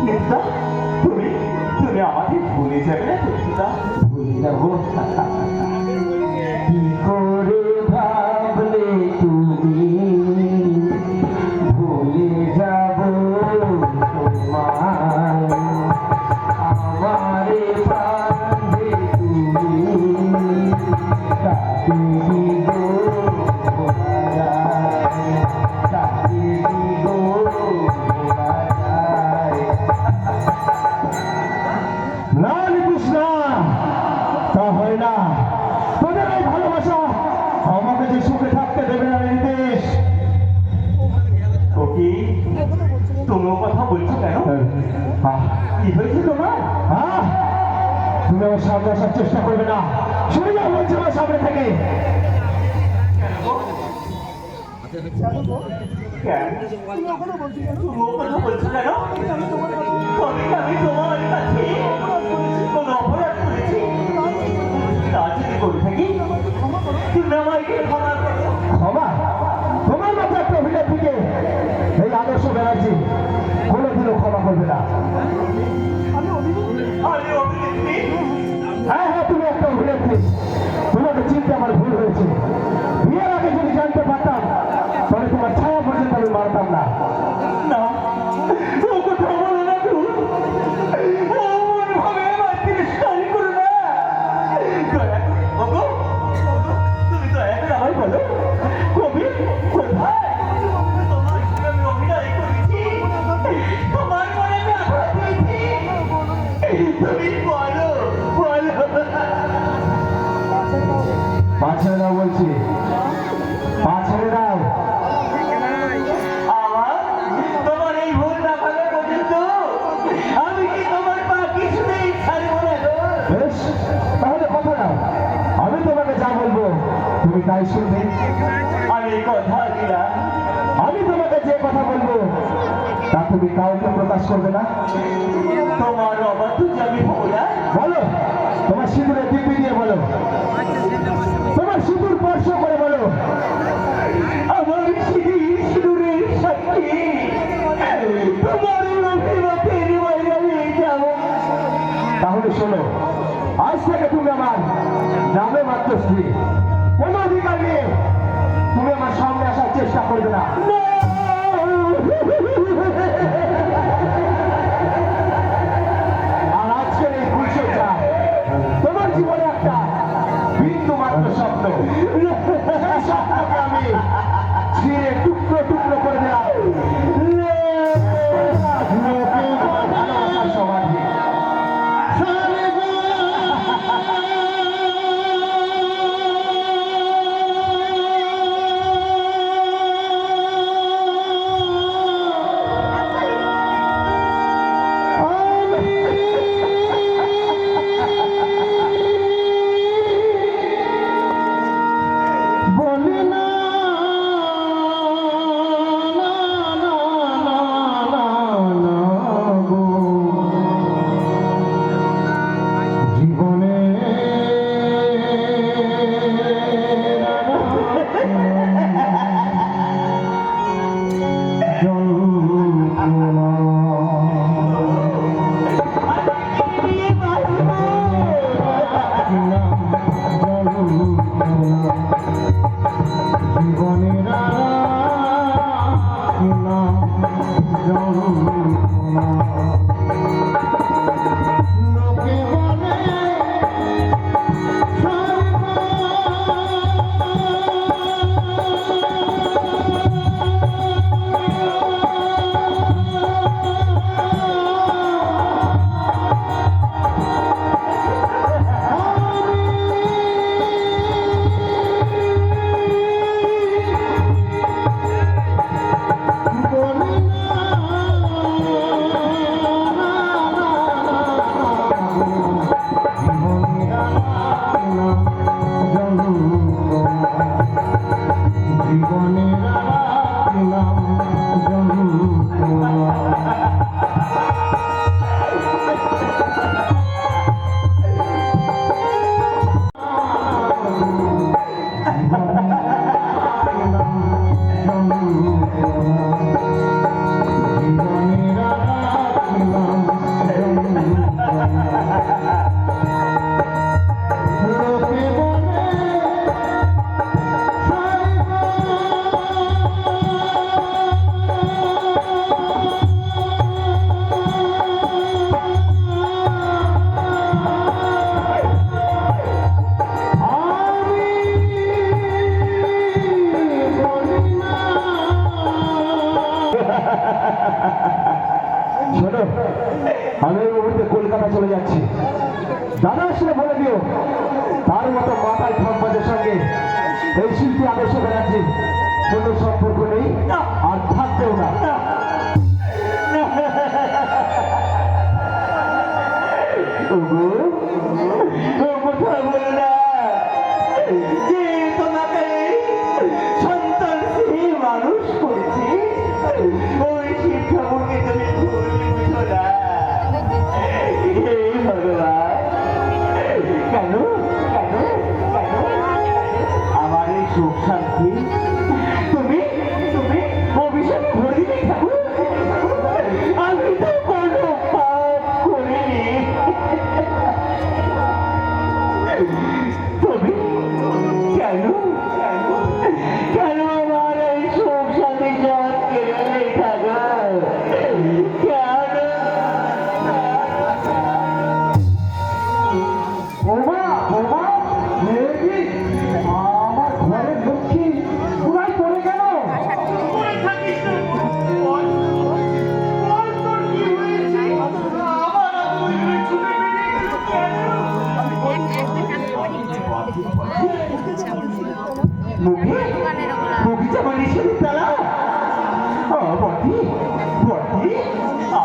মিতুদা, তুমি তুমি আমাকে ভুলে যাবে না মিতুদা? ভুলে যাবো? কি করে ভাবলে তুমি ভুলে যাব তোমায়, আমারে বাঁধে তুমি তাকে দিগো ভোলা যায়, তাকে দিগো ভোলা যায়। না নিকুশ না, তা হয় না। তোদের এই ভালোবাসা আমাকে যে সুখে থাকতে দেবে না নিতেশ। ওকে, তুমিও কথা বলছো কেন? কি হয়েছে তোমার? তুমি আমার সামনে আসার চেষ্টা করবে না, শুনে যাও বলছি আমার সামনে থেকে। কেন? তুমিও কথা বলছো কেন? তবে কি আমি তোমার কাছে কোনো অপরাধ করেছি? তা যদি করে থাকি, তুমি আমাকে ক্ষমা করো। ক্ষমা? তোমার মতো একটা অভিনেত্রীকে এই আদর্শ ব্যানার্জি কোনোদিনও ক্ষমা করবে না। আমি অভিনেত্রী? হ্যাঁ হ্যাঁ, তুমি একটা অভিনেত্রী। তোমাকে চিনতে আমার ভুল হয়েছে। বিয়ের আগে যদি জানতে পারতাম তাহলে তোমার ছায়া পর্যন্ত আমি মারতাম না। না, ও কথা বলো না তুমি। এমন ভাবে আমার তিরস্কার করো না। দয়া করে, ওগো, তুমি দয়া করে আমায় বলো, কবি কোথায়? তোমার সঙ্গে আমি অভিনয় করেছি, তোমার মনে আমি আঘাত দিয়েছি। তুমি বলো, বলো। পা ছেড়ে দাও বলছি, পা ছেড়ে দাও। আমার তোমার এই ভুল না ভালো পর্যন্ত আমি কি তোমার পা কিছুতেই ছাড়বো না গো? বেশ, তাহলে কথা নাও, আমি তোমাকে যা বলবো তুমি তাই শুনবে। আমি কথা দিলাম, আমি তোমাকে যে কথা বলবো তা তুমি কাউকে প্রকাশ করবে না। তোমার অবাধ্য যে আমি হবো না। বলো, তোমার সিঁদুরের দিব্যি দিয়ে বলো, তোমার সিঁদুর স্পর্শ করে বলো। আমার সিঁদুরের সাক্ষী তোমার অভিমতের বাইরে যাবো। তাহলে শোনো, আজ থেকে তুমি আমার নামে মাত্র স্ত্রী, কোনো অধিকার নিয়ে তুমি আমার সামনে আসার চেষ্টা করবে না। আর আজকের এই ফুলসজ্জা তোমার জীবনে একটা বিন্দু মাত্র স্বপ্ন, সেই স্বপ্নকে আমি ছিঁড়ে টুকরো টুকরো করে দিলাম। ভালোবাসার সমাধি। বলি না, না, না, দাদা আসলে বলে দিও তার মতো মাথায় ঠাম্মাদের সঙ্গে এই শিল্পী আদর্শ বেড়াচ্ছি কোনো সম্পর্ক নেই আর থাকতেও না। ওগো, ও কথা বলে না যে তোমাকে সন্তান সেই মানুষ করেছি ওই শিব ঠাকুরকে তুমি ভুল বুঝো না। এই ভগবান কেন কেন কেন আমার এই সুখ শান্তি তুমি তুমি অভিশাপ করিনি ঠাকুর। আমি তো কোনো পাপ করিনি। তুমি কেন কেন কেন আমার এই সুখ শান্তি সব কেড়ে নেই ঠাকুর কেন? ওমা ওমা মেয়েটি আমার ঘরের লক্ষ্মী পুরাই পড়ে গেল। মুখে মুখে যেমন ঈশ্বরের তালা বটি বটি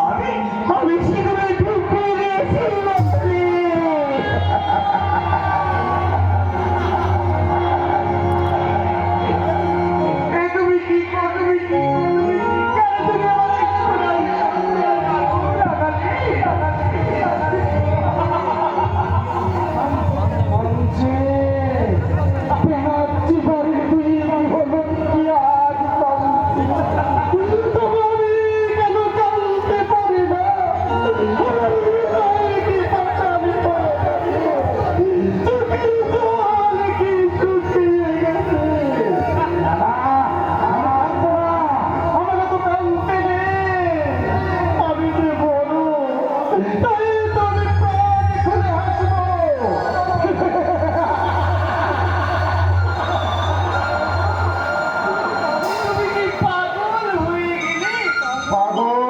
আমি আমি সেখানে ঢুকে গেছি মন্ত্রী। তুমি কি করো তুমি কি কেন তুমি মঞ্চে পেনাচ্ছি বাড়ির দুই হলো কি আজ তোমারই কেন জানতে পারি না কি শুকিয়ে গেছে। আমাকে তো কানতে নেই আমি যে বড় তাই তো আমি প্রাণ খুলে হাসবো। তুমি কি পাগল হয়ে গেলে? পাগল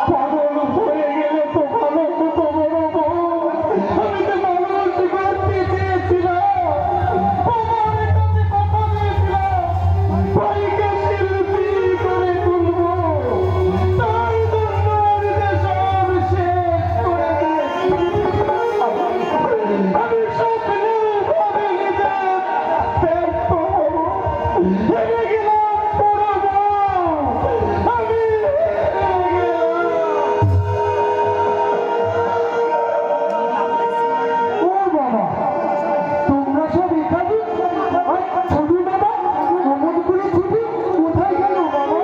পাগল হয়ে গেলে তো ভালো হতো বড় বউ। আমি তো মানুষ করতে চেয়েছিলাম আমার কাছে কথা দিয়েছিলাম ভাইকে শিল্পী করে তুলবো তাই জন্য আমি যে সব শেষ করে দিয়েছি। আমি স্বপ্নেও ভাবিনি যে ব্যর্থ হবো। হেরে গেলাম বড় বউ, আমি হেরে গেলাম। ও বাবা তোমরা সব এখানে? আর ছবি বাবা অমন করে ছবি কোথায় গেল বাবা?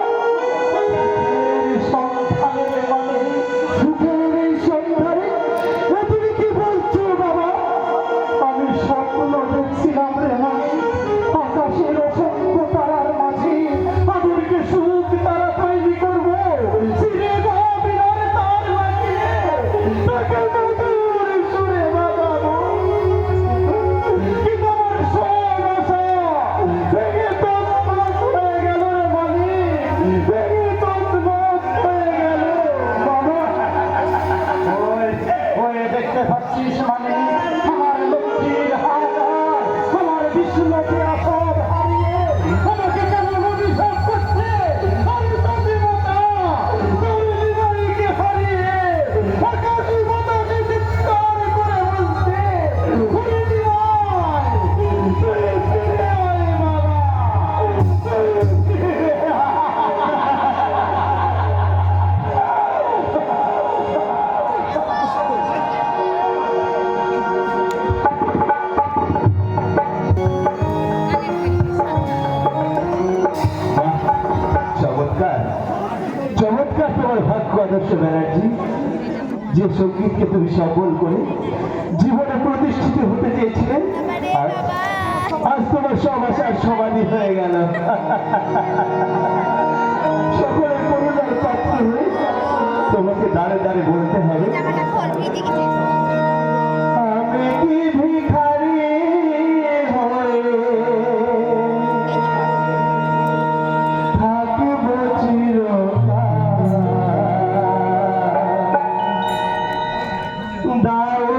এই সন্ধানে মানে সুখের এই সন্ধানে তুমি কি বলছো বাবা? আমি স্বপ্ন দেখছিলাম রে মানে আকাশের অসংখ্য তারার মাঝে আদরকে সুখ তারা তৈরি করবো ছিঁড়ে যাওয়া বিনার তার লাগিয়ে তাকে মধুর সুরে বাজাবো। কিন্তু আমার সব আশা ভেঙে তছনছ হয়ে গেল রে মানে ভেঙে তছনছ হয়ে গেল বাবা। ওই ওই দেখতে পাচ্ছিস মানে আমার লক্ষ্মীর হাহাকার আমার বিষ্ণুকে আসব হারিয়ে আমাকে কেমন অভিশাপ করছে। আমি তো দেবতা গৌরী বাড়িকে হারিয়ে আকাশী বাতাসে চিৎকার করে বলছে ঘুরে দিয়ে আয় তুই ফিরে আয় বাবা তুই ফিরে চমৎকার চমৎকার তোমার ভাগ্য আদর্শ ব্যানার্জি যে সঙ্গীতকে তুমি সফল করে জীবনে প্রতিষ্ঠিত হতে চেয়েছিলেন আজ তোমার সব আশার সমাধি হয়ে গেল। সকলের করুণার পাত্র হয়ে তোমাকে দাঁড়ে দাঁড়ে বলতে হবে আমি কি ভিখারি হয়ে থাকবো চিরকাল। দাও দাও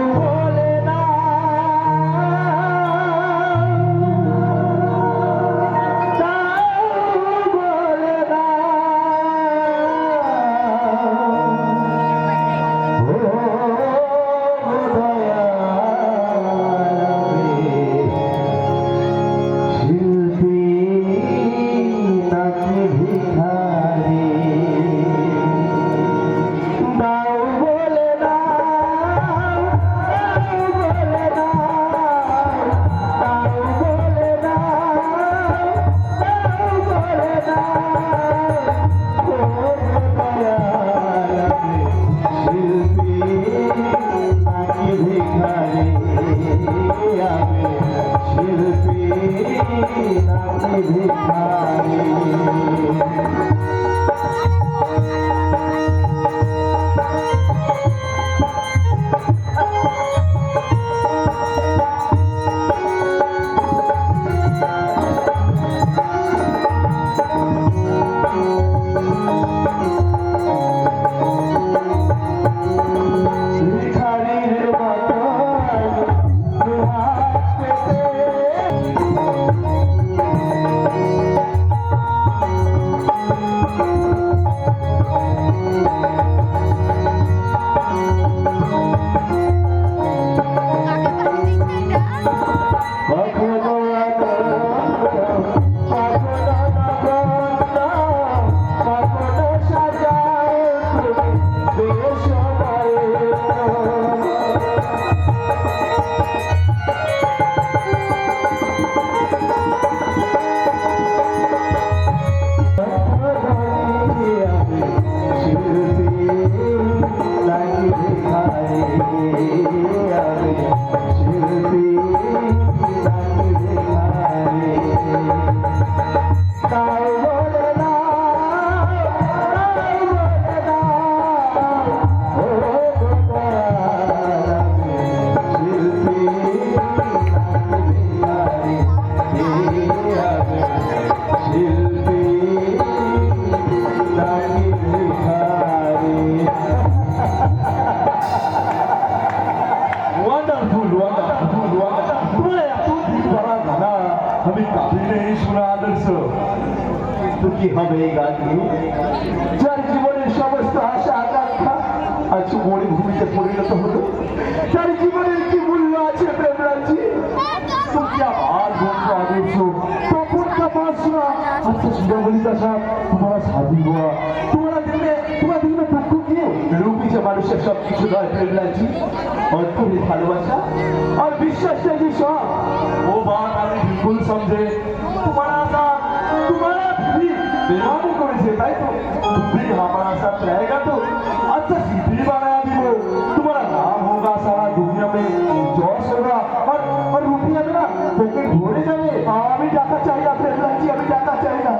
বলে কি হবে এই গান নিয়ে? যার জীবনের সমস্ত আশা আকাঙ্ক্ষা আজ মরুভূমিতে পরিণত হলো, তার জীবনের কি মূল্য আছে প্রেমরাজি? তুমি আমার বন্ধু আদর্শ তখন का बादशाह अच्छा সুন্দরবলিতা সাহেব তোমার সাধু গোয়া তোমার দিল में दुख क्यों? रूपी যে মানুষের সব কিছু নয় প্রেমরাজি, অন্তরে ভালোবাসা আর বিশ্বাস चाहिए सब। वो बात আমি बिल्कुल समझे। तुम्हारा साथ तुम्हारा भी बेईमानी করেছে তাই তো? तुम हमारा साथ रहेगा तो अच्छा सीधी बनाया दी वो। तुम्हारा नाम होगा सारा दुनिया में, जॉस होगा और रुपया मेरा पॉकेट भरे যাবে। আমি টাকা চাই না প্রেমরাজি, আমি টাকা চাই না।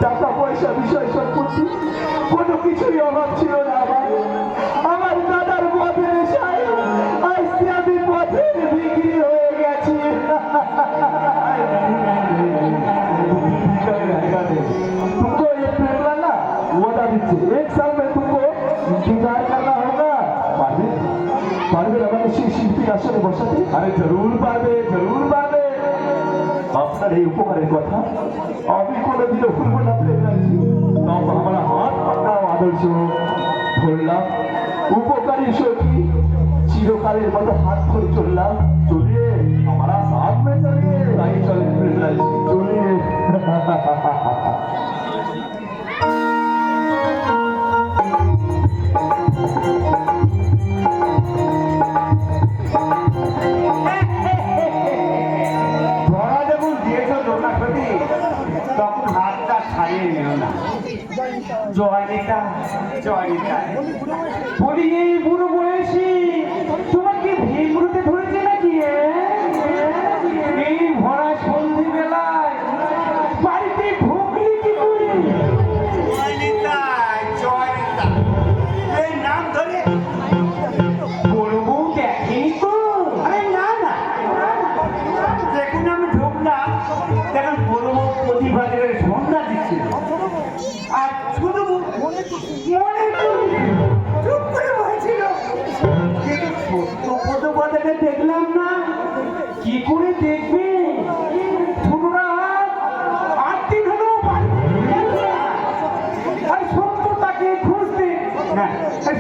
টাকা পয়সা বিষয় সম্পত্তি কোনো কিছুই অভাব ছিল না আমার। আমার দাদার পথে নেশায় আজকে আমি পথে বিক্রি হয়ে গেছি। तुमको ये प्रेरणा ना वादा दीजिए, 1 साल में तुमको इंतजार करना होगा। पारवे আমাকে সেই শিল্পী আসলে বসাতে? আরে জরুর পারবে, জরুর পারবে। আপনার এই উপকারের কথা আমি কোনোদিনও ভুলব না প্রেমরাজি। তাও আমরা হাত পাকাও আদর্শ ধরলাম, উপকারী সখী চিরকালের মতো হাত ধরে চললাম। চলিয়ে আমরা সাথ में चलिए, তাই চলে প্রেমরাজি, চলিয়ে। তখন হাতটা ছাড়িয়ে নিল না। জয়নিতা জয়নিতা বলি এই বুড়ো বয়সী তোমাকে ভিমরুতে ধরেছে নাকি? এই ভরা সন্ধি বেলায় বাড়িতে ঢুকলি কি করে? জয়নিতা জয়নিতা এই নাম ধরে বড় বউ দেখেনি তো? আরে না না, দেখুন আমি ঢুকলাম দেখুন বড় বউ প্রতিবাদের সন্ধ্যা দিচ্ছিল আর শুধু মনে চুপ করে বলছে কথাটা দেখলাম না। কি করে দেখবে? ছোটরা 8 দিন হলো আর সত্যটাকে খুঁজতে না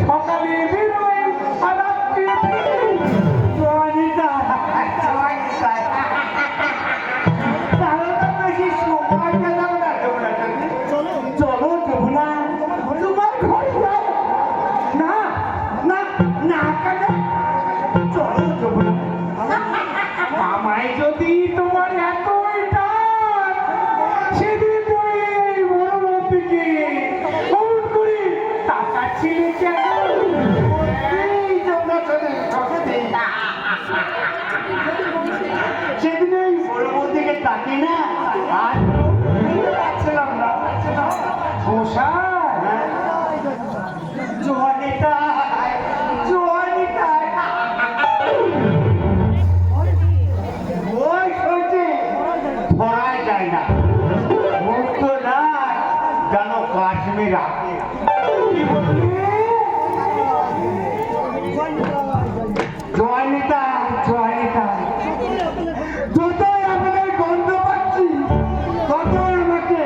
সকালে বেরোয় আর রাত্রে জয়নিতা তাহলে তো বেশি সময় পেলাম না যমুনার সাথে। চলো যমুনা তোমার ঘরে যাও। না না না কেন? চলো যমুনা। আমায় যদি তোমার এতই টান, সেদিন তুমি এই মরুভূমিকে অমন করে তাকাচ্ছিলে কেন? এই যমুনার সাথে ঠকে দেই। সেদিন ওই মরুভূমির দিকে তাকিয়ে না আর বুঝতে পারছিলাম না। মশাই, জয়নিতা জয়নিতা ওই সইতে ধরাই যায় না। মুক্ত না যেন কাশ্মীর আগে। জয়নিতা জয়নিতা যতই আমাদের গন্ধ পাচ্ছি ততই আমাকে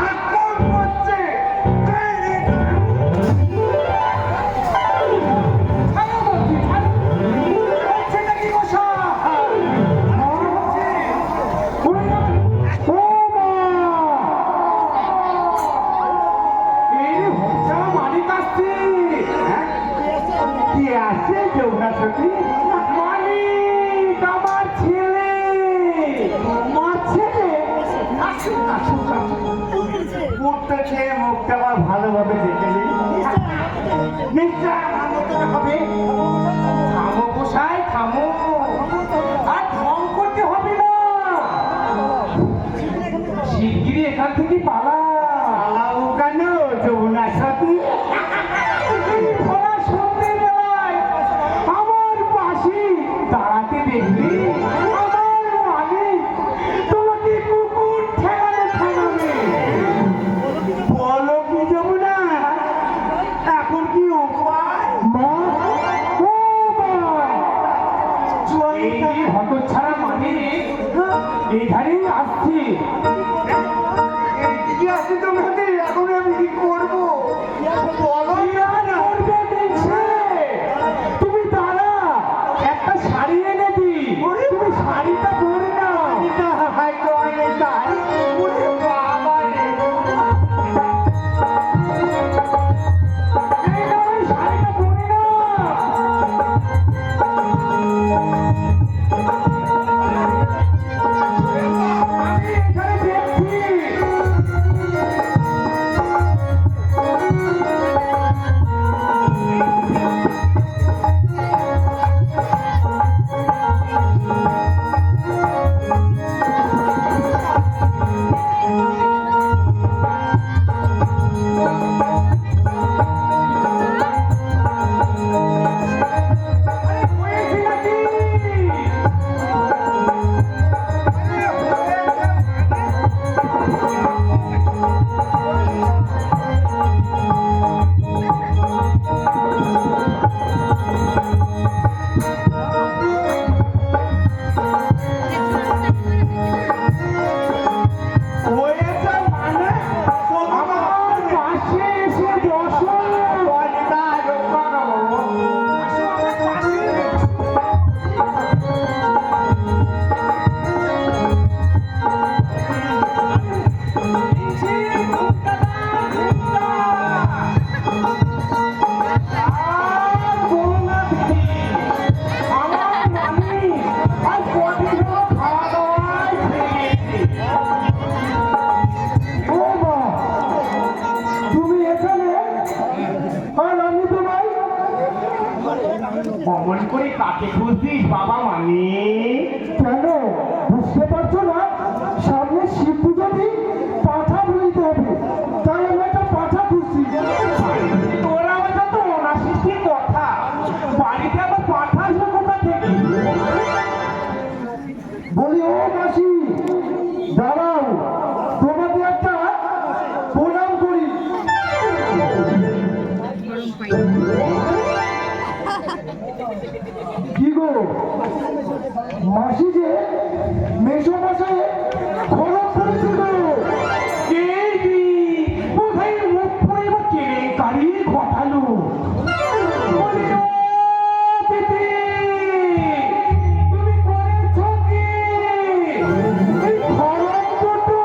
আক্রমণ করছে। সেটা কি মশাই? ও মা! এই হচ্ছে মালিক আসছে। কি আছে যমুনা সখী? মালিক, আমার ছেলে। তোমার ছেলে? আসুন, আসুন, আসুন। মুখটা খেয়ে মুখটা আবার ভালোভাবে দেখে নিই। নিশ্চয় আনন্দ হবে। থামো গোসাই, থামো। আর ঢং করতে হবে না। শিগগিরই এখান থেকে পালা। পালাও কেন যমুনা সখী? এই ভরা সন্ধ্যেবেলায় আমার পাশে দাঁড়াতে দেখবি আমার মালিক তোমাকে কুকুর ঠেকানো ঠেকাবে। বলো কি যমুনা? এখন কি উপায়? মা, ও মা! এই জয়নিতা যে হতচ্ছাড়া মালিক এখানেই আসছি। কি আছে তোমাকে? এখন আমি কি করবো? বলো কি আর করবে দেখছে? তুমি দাঁড়া, একটা শাড়ি এনে দি। তুমি শাড়িটা পরে নাও। জয়নিতা ওরে বাবা রে। এই নাও, এই শাড়িটা পরে নাও। আমি এখানে দেখছি। আরে হয়েছে নাকি? হয়েছে মানে? আমার পাশে এসে বসো। জয়নিতা রক্ষা করো। আসো আমার পাশে। তুমি এখানে আর আমি তোমায় অমন করে কাকে খুঁজছিস বাবা মানিক? কেন বুঝতে পারছো না? সামনে শিব পুজো দিন, পাঠা বলিতে হবে, তাই আমি একটা পাঠা খুঁজছি। তোরা আমাকে তো অনাসিষ্টি কথা, বাড়িতে আবার পাঠা আসবে কোথা থেকে? বলি ও মাসি, দাঁড়াও, তোমাকে একটা প্রণাম করি। কি গো মাসি যে মেশো মশাই খরচ করেছিল কেবি কোথায় মুখ পড়ে বা কেড়ে কারি ঘটালো বলি, ও দিদি, তুমি করেছো কি? এই খরচ দুটো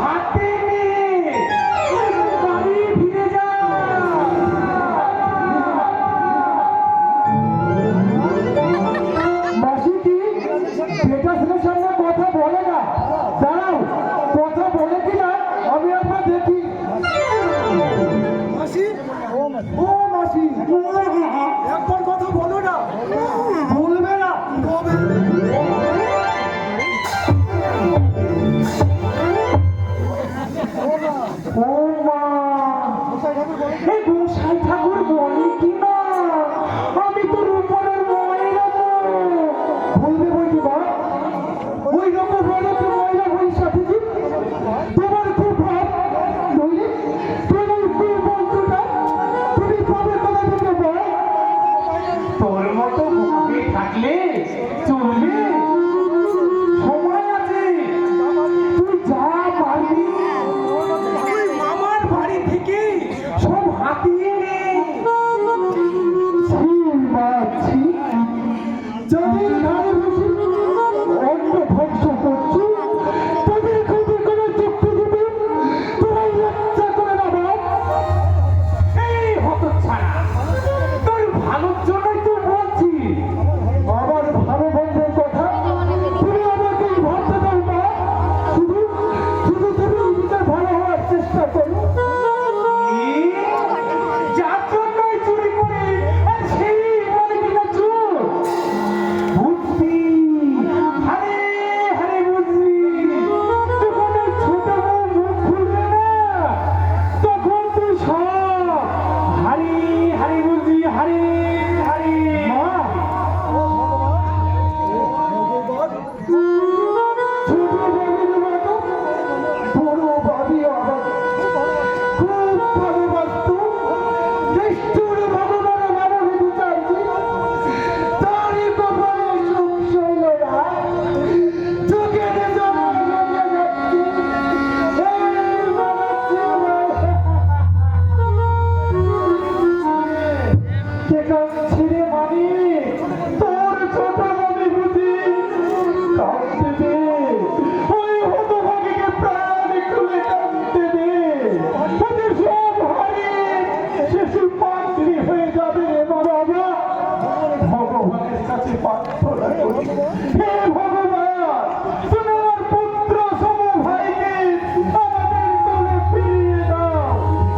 হাতে নিয়ে বাড়ি ফিরে যা। মাসি কি বেটা ছেলের সামনে কথা বলে না? দাঁড়াও, কথা বলে কিনা আমি একবার দেখি। মাসি, ও মাসি, একবার কথা বলো না। বলবে না? কবে? ও মা, এই গোসাই ঠাকুর বলে কি না আমি তোর উপরের ময়রা গো। বলবে বলছি মা, ওই রকম বলো তো মহিলা বই সাথে কি তোমার খুব ভাব নইলে তোমার খুব বন্ধুটা তুমি পাবে কোথা থেকে বল? তোর মতো বুকে থাকলে চলবে? সময় আছে, তুই যা পারবি ওই মামার বাড়ি থেকে সব হাতিয়ে নে। মাছি যাদের ঘরে বসে অন্য ধ্বংস করছি তাদের ক্ষতি করে চুক্তি দিবি, তোরাই লজ্জা করে না বাপ? এই হতচ্ছাড়া, তোর ভালোর জন্যই তো বলছি। আমার ভালো বন্ধের কথা তুমি আমাকে ভাবতে দাও না। শুধু শুধু তুমি নিজের ভালো হওয়ার চেষ্টা করো। যার জন্যই চুরি করে আর সেই বলে কিনা চোর। বুঝবি, হারে হারে বুঝবি, যখন ওই ছোট বউ মুখ খুলবে না তখন তুই সব হারি হারি বুঝবি, হারি হারি। ছোট বাবির মতো বড় বাবি আবার খুব ভালোবাসত। নিষ্ঠুর ভগবান মানবে বিচারছি তারই কপালে সুখ শৈল না। চোখের জল লেগে যাচ্ছে, এই বানাচ্ছে কে কাঁদছে রে মানি? তোর ছোট বাবি বুঝি কাঁদতে দে, ওই হতভাগীকে প্রাণ খুলে কাঁদতে দে। ওদের সব হারিয়ে শিশু পাত্রী হয়ে যাবে রে বাবা। ভগবানের কাছে প্রার্থনা করি, হে ভগবান, তুমি আমার পুত্র সম ভাইকে আমাদের কোলে ফিরিয়ে দাও।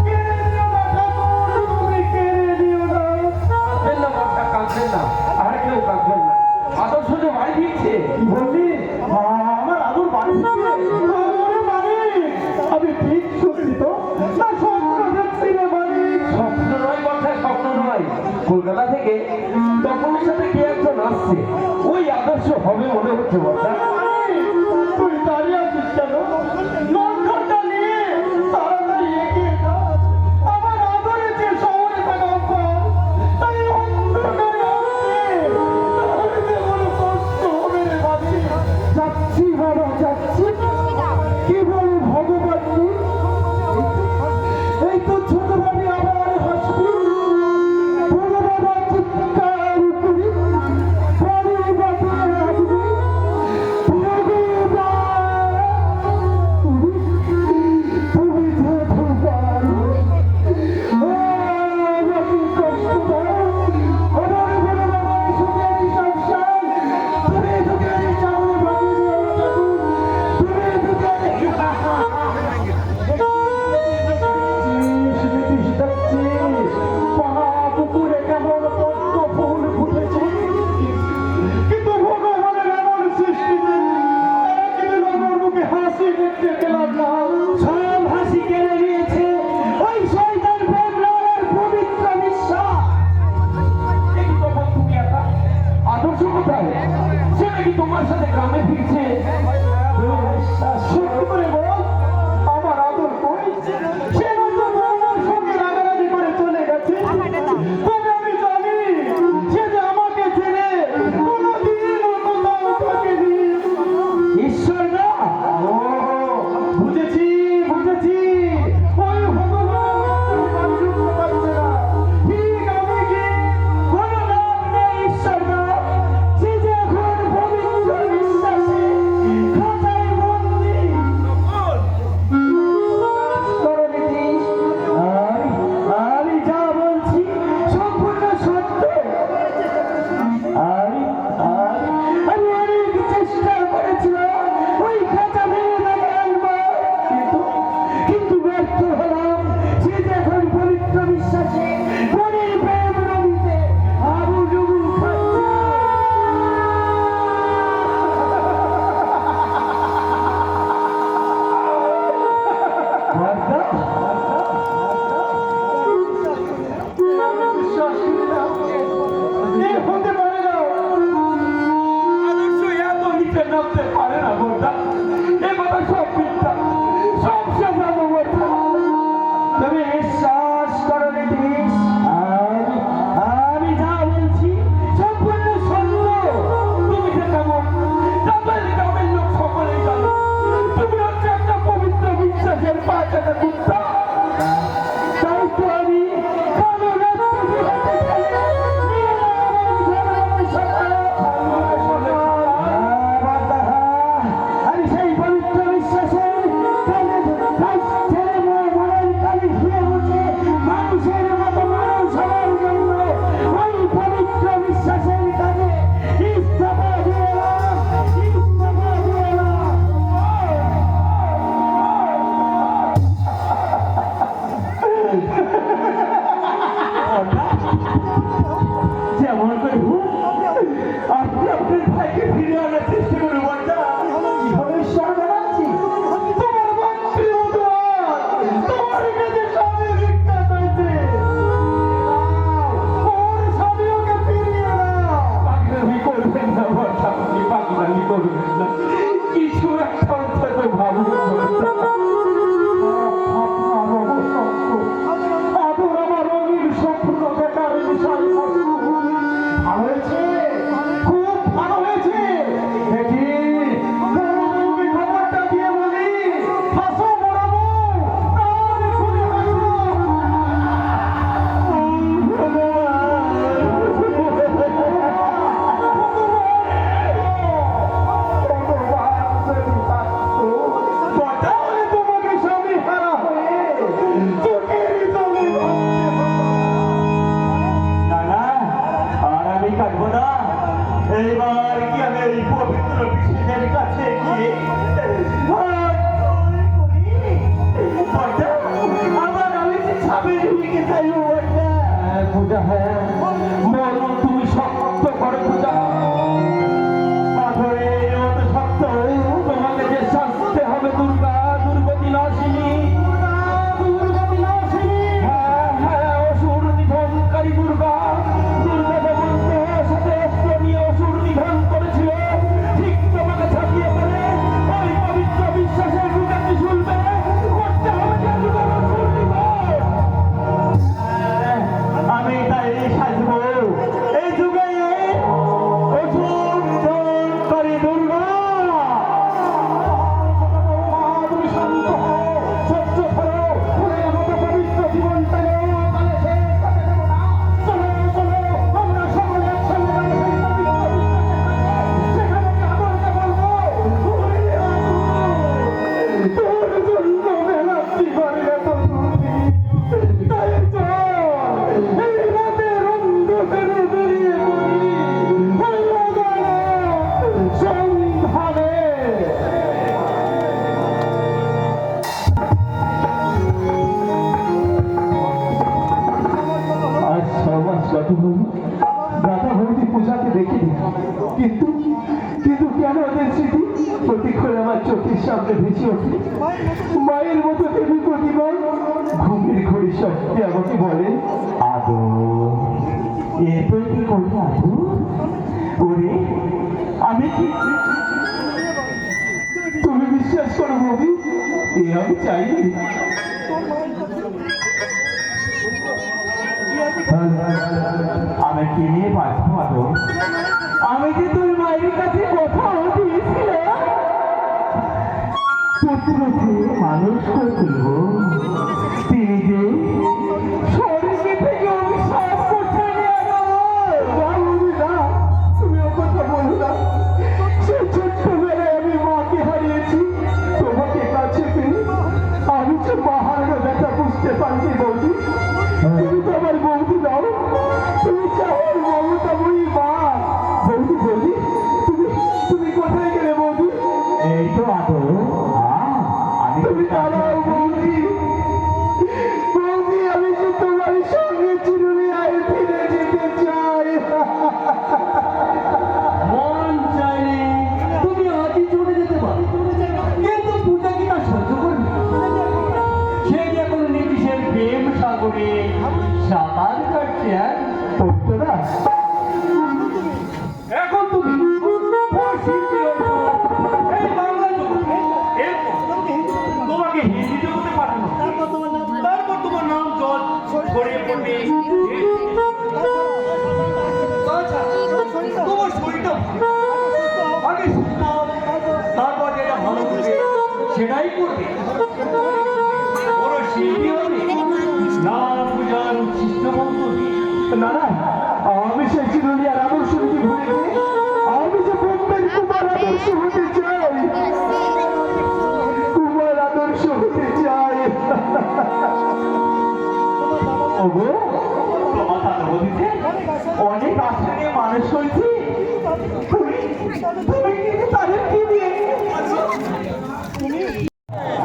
কেড়ে নিও না ঠাকুর, তুমি কেড়ে নিও না। কাঁদবেন না বাচ্চা, কাঁদবেন না, আর কেউ কাঁদবেন না। আদর্শ যে বাড়ি ফিরছে। কি বললি? আমার আদর বাড়ি আমি ঠিক শুনছি তো, না স্বপ্ন দেখছি রে মালিক? স্বপ্ন নয় বাচ্চা, স্বপ্ন নয়। কলকাতা থেকে তপনের সাথে কে একজন আসছে, ওই আদর্শ হবে মনে হচ্ছে বাচ্চা। তুই দাঁড়িয়ে আছিস কেন? লণ্ঠনটা নিয়ে তাড়াতাড়ি এগিয়ে যা। আমার আদরে যে শহরে থাকা অভ্যাস, তাই অন্ধকারে আসছে। তাহলে যে বড় কষ্ট হবে রে মালিক। যাচ্ছি বাবা, যাচ্ছি। কি বলে ভগবান নেই? এই তো ছোট বাবি আবার হাসবি, বড় বাবা চিৎকার করি, বাড়ি বাবা আসবি। কিন্তু ভগবানের এমন সৃষ্টি যে একদিন আমার মুখে হাসি দেখতে পেলাম না। সব হাসি কেড়ে নিয়েছে ওই শয়তান বেগলার পবিত্র বিশ্বাস। দেখি তখন তুমি একা, আদর্শ কোথায়? সে নাকি তোমার সাথে গ্রামে ফিরছে। সত্যি করে বল, আমার আদর কই? সে হয়তো বৌমার সঙ্গে রাগারাগি করে চলে গেছে। তবে আমি জানি সে যে আমাকে ছেড়ে নামতে পারে না বোধা। এ কথা সব মিথ্যা, সব সাজানো বোধা। তুমি বিশ্বাস করো নীতিশ, আমি যা বলছি সম্পূর্ণ সত্য। তুমি যে কেমন তাদের গ্রামের লোক সকলেই জানো। তুমি হচ্ছে একটা পবিত্র বিশ্বাসের পাঁচাটা কুত্তা। তাই তো আমি কালো রাত্রি বিরাতে খেলে নিয়ে আমি সেই পবিত্র বিশ্বাসের কালে ছেড়ে মনের কালে শুয়ে বসে মানুষের মতো মানুষ হওয়ার জন্য ওই পবিত্র বিশ্বাসের কাজে ইস্তফা দিয়ে এলাম, ইস্তফা দিয়ে এলাম। যেমন করে হোক, আপনি আপনার ভাইকে ফিরে আনার চেষ্টা করুন বর্দা। কিভাবে ঈশ্বর জানাচ্ছি তোমার মন্ত্রী মধুয়ান তোমার কাছে স্বামী বিখ্যাত হয়েছে। ওর স্বামী ওকে ফিরিয়ে দাও। পাগলামি করবেন না বর্দা, আপনি পাগলামি করবেন না। কিছু একটা অন্তত ভাবুন বর্দা। আদর আমার রঙিন স্বপ্ন দেখার বিষয় বস্তু। ভালো হয়েছে, খুব ভালো হয়েছে। দেখি তুমি খবরটা দিয়ে বলি, হাসো মরাবো, তাহলে খুলে হাসো। তাহলে তোমাকে স্বামী হারা হয়ে চোখের জলে ভাসতে হতো। না না, আর আমি কাটবো না। এইবার কি আমি এই পবিত্র বিশ্বের কাছে গিয়ে আবার আমি যে ছাবের দিকে চাইব পূজা, হ্যাঁ বলো তুমি শক্ত করে পূজা। পাথরের মতো শক্ত। তোমাকে যে শাস্তে হবে দুর্গা, দুর্গতি নাশিনী, দুর্গতি নাশিনী। হ্যাঁ হ্যাঁ, অসুর নিধনকারী দুর্গা। দুর্গা যেমন দেহের সাথে অস্ত্র নিয়ে অসুর নিধন করেছিল, ঠিক তোমাকে ছাপিয়ে পড়ে ওই পবিত্র বিশ্বাসের রূপে শুনবে করতে হবে যে দুর্গার অসুর নিধন। আমি তাই সাজবো এই যুগে অসুর নিধন করে দুর্গা। তুমি শান্ত হও, সহ্য করো, ফুলের মতো পবিত্র জীবনটাকে তাহলে শেষ করতে দেবো না। চলো চলো, আমরা সকলে একসঙ্গে যাবো সেই পবিত্র বিশ্বাসের কাছে। সেখানে গিয়ে আদরকে বলবো, ওরে আদর, তোর জন্য মেলাচ্ছি ঘরে এত দুর্নীতি। তাই চল, এই রাতের অন্ধকারে বেরিয়ে পড়ি, ওই আদালত সন্ধানে। আজ 6 মাস গত হল দাদা বৌদি পূজাকে দেখিনি, কিন্তু কিন্তু কেন ওদের স্মৃতি প্রতিক্ষণ আমার চোখের সামনে ভেসে ওঠে। মায়ের মতো দেবী প্রতিবার ঘুমের ঘড়ি শক্তি আমাকে বলে, আদো এ তুই কি করবি আদু? ওরে আমি কি তুমি বিশ্বাস করো বৌদি, এ আমি চাইনি। আমি কি নিয়ে বাঁচবো আদো? আমি যে তোর মায়ের কাছে কথা দিয়েছিলাম পুত্রকে মানুষ করে তুলব। তিনি যে স্বর্গে থেকে অভিশাপ করছে তুমি ও কথা বলো না। সে ছোট্টবেলায় আমি মাকে হারিয়েছি, তোমাকে কাছে পেয়ে আমি যে মাহারণ ব্যথা বুঝতে পারিনি বৌদি। তুমি তো আমার বৌদি দাও, তুমি চাওয়ার মমতাময়ী মা। বৌদি বৌদি, তুমি তুমি কোথায় গেলে বৌদি? এই তো আদো আমি তুমি দাঁড়াও বৌদি। বৌদি, আমি যে তোমার সঙ্গে চিরুনিয়ায় ফিরে যেতে চাই। মন চাইলে তুমি আজই চলে যেতে পারো, কিন্তু পূজা কি তা সহ্য করবে? সে যে কোনো নীতিশের প্রেম সাগরে সাঁতার কাটছে। এখন তুমি তুমি কি তাদের কি দিয়ে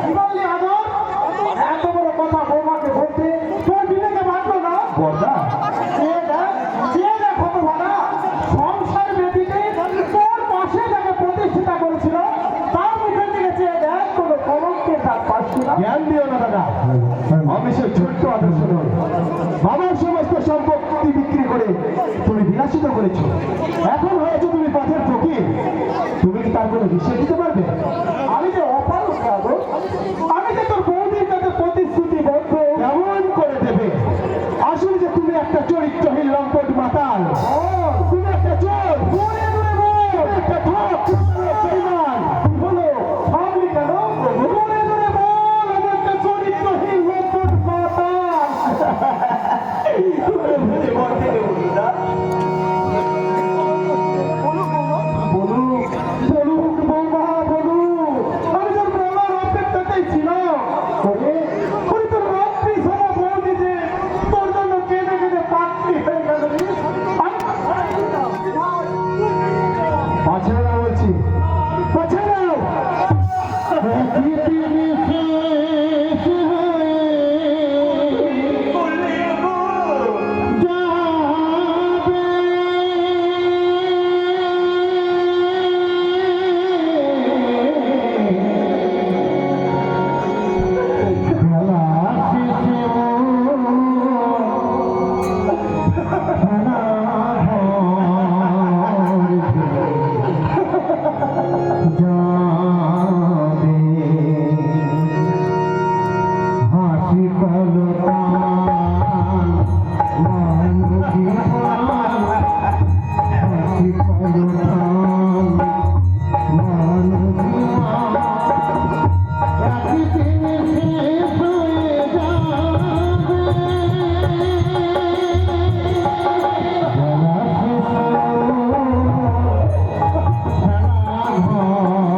কি বললি আদর? এত বড় কথা বৌমাকে বলতে তোর বিবেকে বাঁধলো না? বর্দা চেয়ে দেখ ভগবানা, সংসার ব্যতীতে তোর পাশে যাকে প্রতিষ্ঠিতা করেছিল তার মুখের দিকে চেয়ে দেখ, কোনো কলঙ্কের দাগ পাচ্ছি না। জ্ঞান দিও না দাদা, আমি সে ছোট্ট আদর্শ নই। বাবার সমস্ত সম্পত্তি বিক্রি করে তুমি বিলাসিত করেছো, এখন হয়েছো তুমি পথের ফকির। তুমি কি তার কোনো হিসেব দিতে পারবে? আমি যে অপারক আদর, আমি যে তোর বৌদির কাছে প্রতিশ্রুতিবদ্ধ। কেমন করে দেবে? আসলে যে তুমি একটা চরিত্রহীন লম্পট মাতাল, তুমি একটা চোর, দূরে দূরে বল, একটা ঠক, বেঈমান। হলো থামলি কেন? দূরে দূরে বল, আমি একটা চরিত্রহীন লম্পট মাতাল। বুঝে বলতে দেবো না। বলুক বৌমা বলুক, আমি তোর বলার অপেক্ষাতেই ছিলাম। তোর রাত্রি সময় বৌদি যে তোর জন্য কেঁদে কেঁদে পাত্রী হয়ে গেল রে। পাছে না বলছি, পাছে নাও। Oh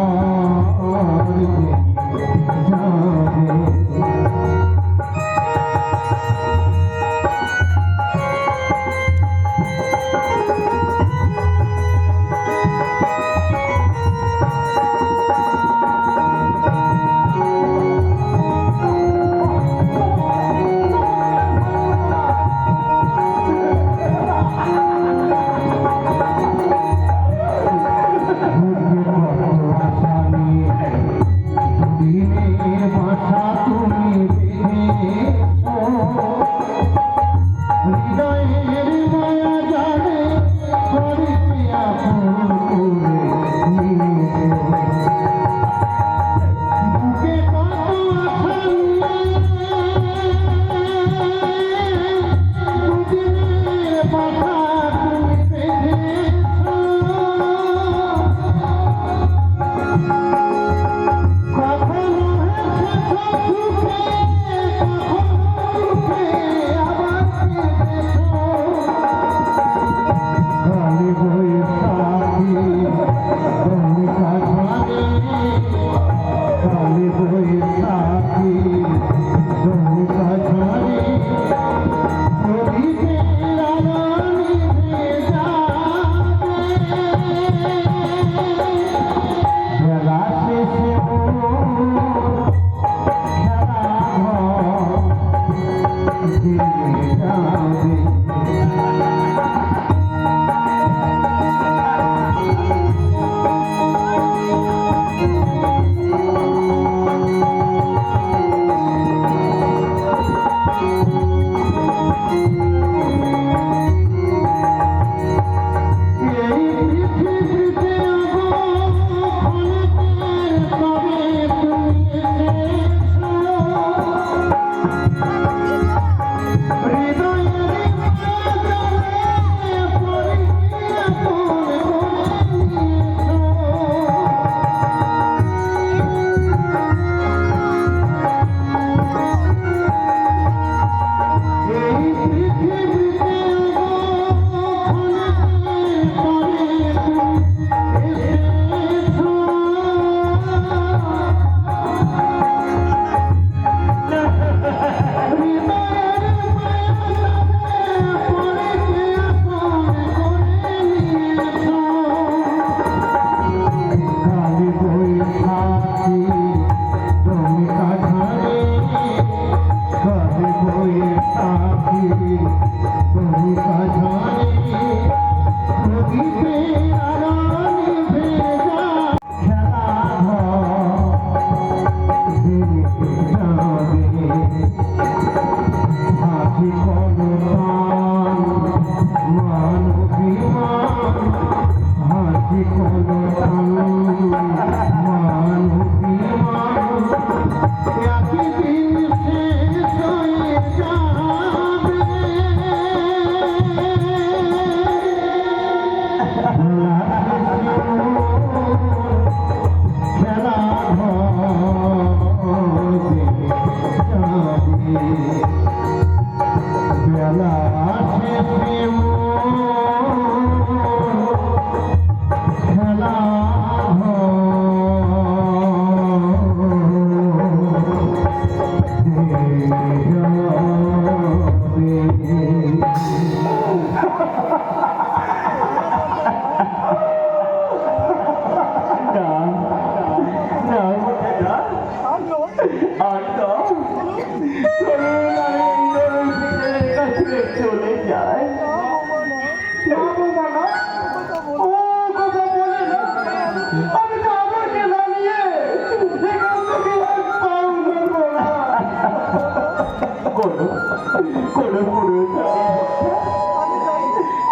চলে যায়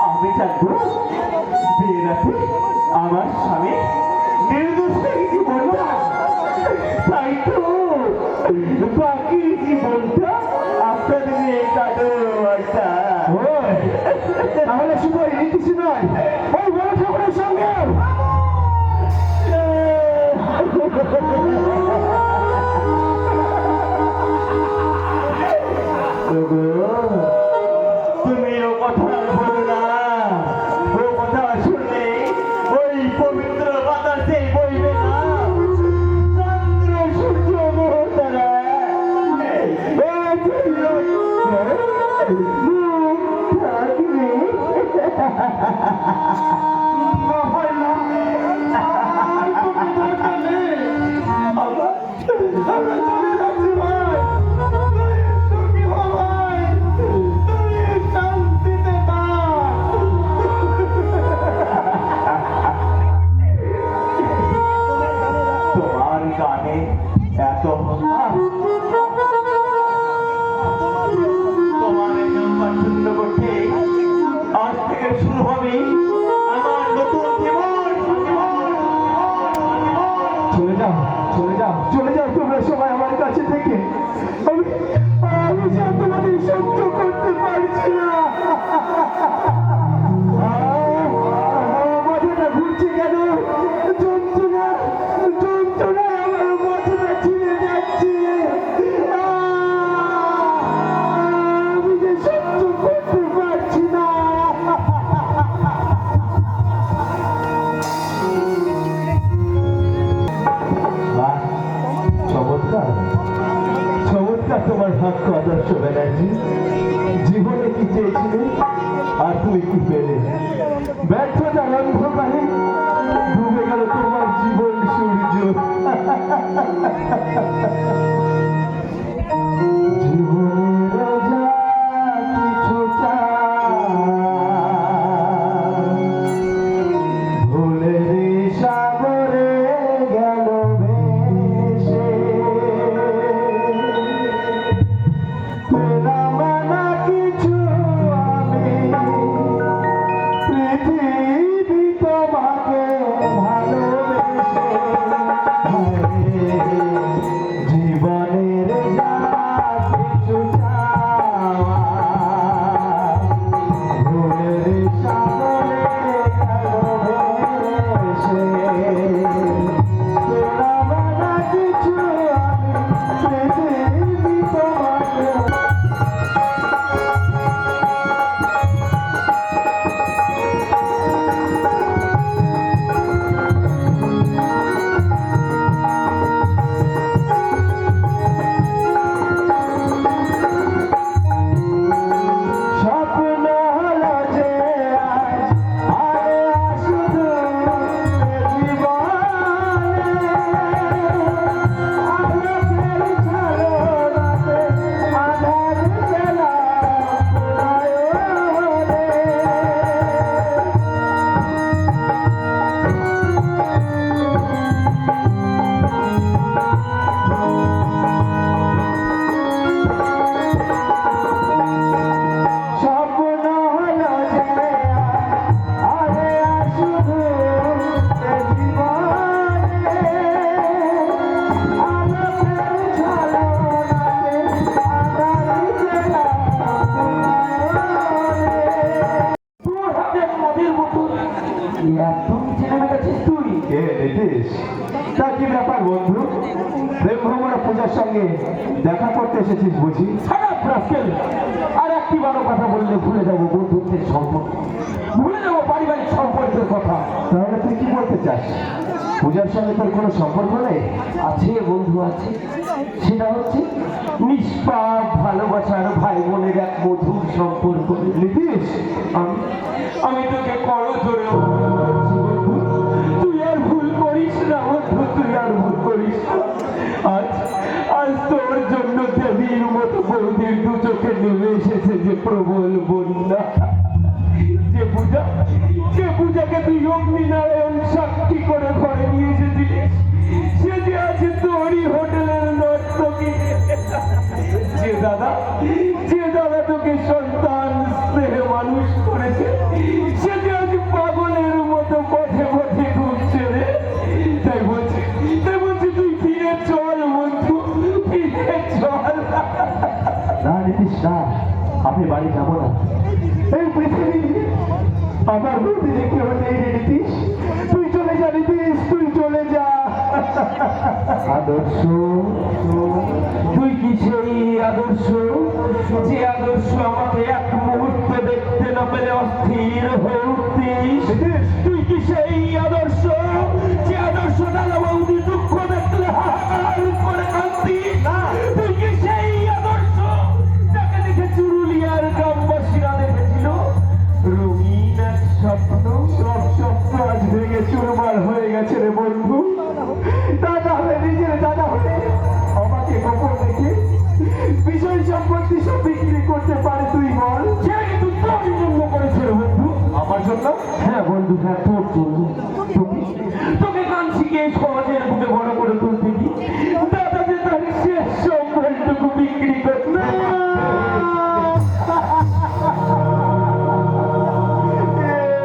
আমি থাকবো বিয়ে রাতে আমার স্বামী নির্দোষ কিছু বলবো তাই তো বাকি জীবনটা আপনাদের এই কাটো একটা তাহলে শুধু ওই নীতিশী নয় ওই বড় ঠাকুরের সঙ্গে তুমি ও কথা বলো না ও কথা শুনলে ওই পবিত্র বাতাসে বইবে না চন্দ্র সূর্য মোহতারা তোমার গানে এত তোমার এই নাম্বার শূন্য করতে আজ থেকে শুরু হবে আমার নতুন জীবন চলে যাও চলে যাও চলে যাও তোমরা সবাই আমার কাছে থেকে আমি আমি যে তোমাদের সহ্য করতে পারছি না মাথাটা ঘুরছে কেন যন্ত্রণা যন্ত্রণায় আমার মাথাটা ছিঁড়ে যাচ্ছে আমি যে সহ্য করতে পারছি না বাহ, চমৎকার চমৎকার তোমার ভাগ্য আদর্শ ব্যানার্জি জীবনে কি চেয়েছিলে আর তুমি কি পেলে ব্যর্থতার অন্ধকারে ডুবে গেল তোমার জীবন সূর্য জীবনের যা কিছু ভুলের সাগরে গেল ভেসে পেলাম না কিছু আমি পৃথিবী তোমাকে ভালোবেসে জীবন নীতিশ, তা কি ব্যাপার বন্ধু? প্রেম ভ্রমণা পূজার সঙ্গে দেখা করতে এসেছিস বুঝি? খারাপ রাস্কেল। আর একটি বড় কথা বললে ভুলে যাবো বন্ধুত্বের সম্পর্ক, ভুলে যাবো পারিবারিক সম্পর্কের কথা। তাহলে তুই কি বলতে চাস? পূজার সঙ্গে তোর কোনো সম্পর্ক নেই? আছে বন্ধু, আছে। সেটা হচ্ছে নিষ্পাপ ভালোবাসার ভাই বোনের এক মধুর সম্পর্ক। নীতিশ, আমি তোকে করো ধরে বন্ধু, তুই আর ভুল করিস না বন্ধু, তুই আর ভুল করিস না। আজ আজ তোর জন্য দেবীর মতো বৌদির দু চোখে নেমে এসেছে যে প্রবল বন্যা। যে পূজাকে তুই অগ্নিনারায়ণ সাক্ষী করে ঘরে নিয়ে এসেছিলিস, সে যে আছে তোরই হোটেলের নর্তকী। যে দাদা তোকে সন্তান স্নেহে মানুষ করেছে, সে যে আজ পাগলের মতো পথে পথে ঘুরছে রে। তাই বলছি তুই ফিরে চল বন্ধু, ফিরে চল। না নীতিশ না, আমি বাড়ি যাবো না। এই পৃথিবী আমার বৌদিরে কেউ নেই রে নীতিশ, তুই চলে যা নীতিশ, তুই চলে যা। আদর্শ, তুই কি সেই আদর্শ, যে আদর্শ আমাকে এক মুহূর্ত দেখতে না পেলে অস্থির হয়ে উঠতিস? তুই কি সেই আদর্শ, যে আদর্শ দাদা বৌদি দুঃখ দেখলে হাহাকার করে কাঁদতিস? তুই কি সেই আদর্শ, যাকে দেখে চুরুলিয়ার গ্রামবাসীরা দেখেছিল রঙিন এক স্বপ্ন? সব স্বপ্ন আজ ভেঙে চুরমার হয়ে গেছে রে বন্ধু। দাদা হয়ে নিজের দাদা হয়ে আমাকে গোপন রেখে বিষয় সম্পত্তি সব বিক্রি করতে পারে তুই বল? সে কিন্তু তোর জন্য করেছে রে বন্ধু। আমার জন্য? হ্যাঁ বন্ধু, হ্যাঁ তোর জন্য। তোকে গান শিখে সমাজের বুকে বড় করে তুলতে কি দাদা যে তার শেষ সম্বলটুকু বিক্রি করতে।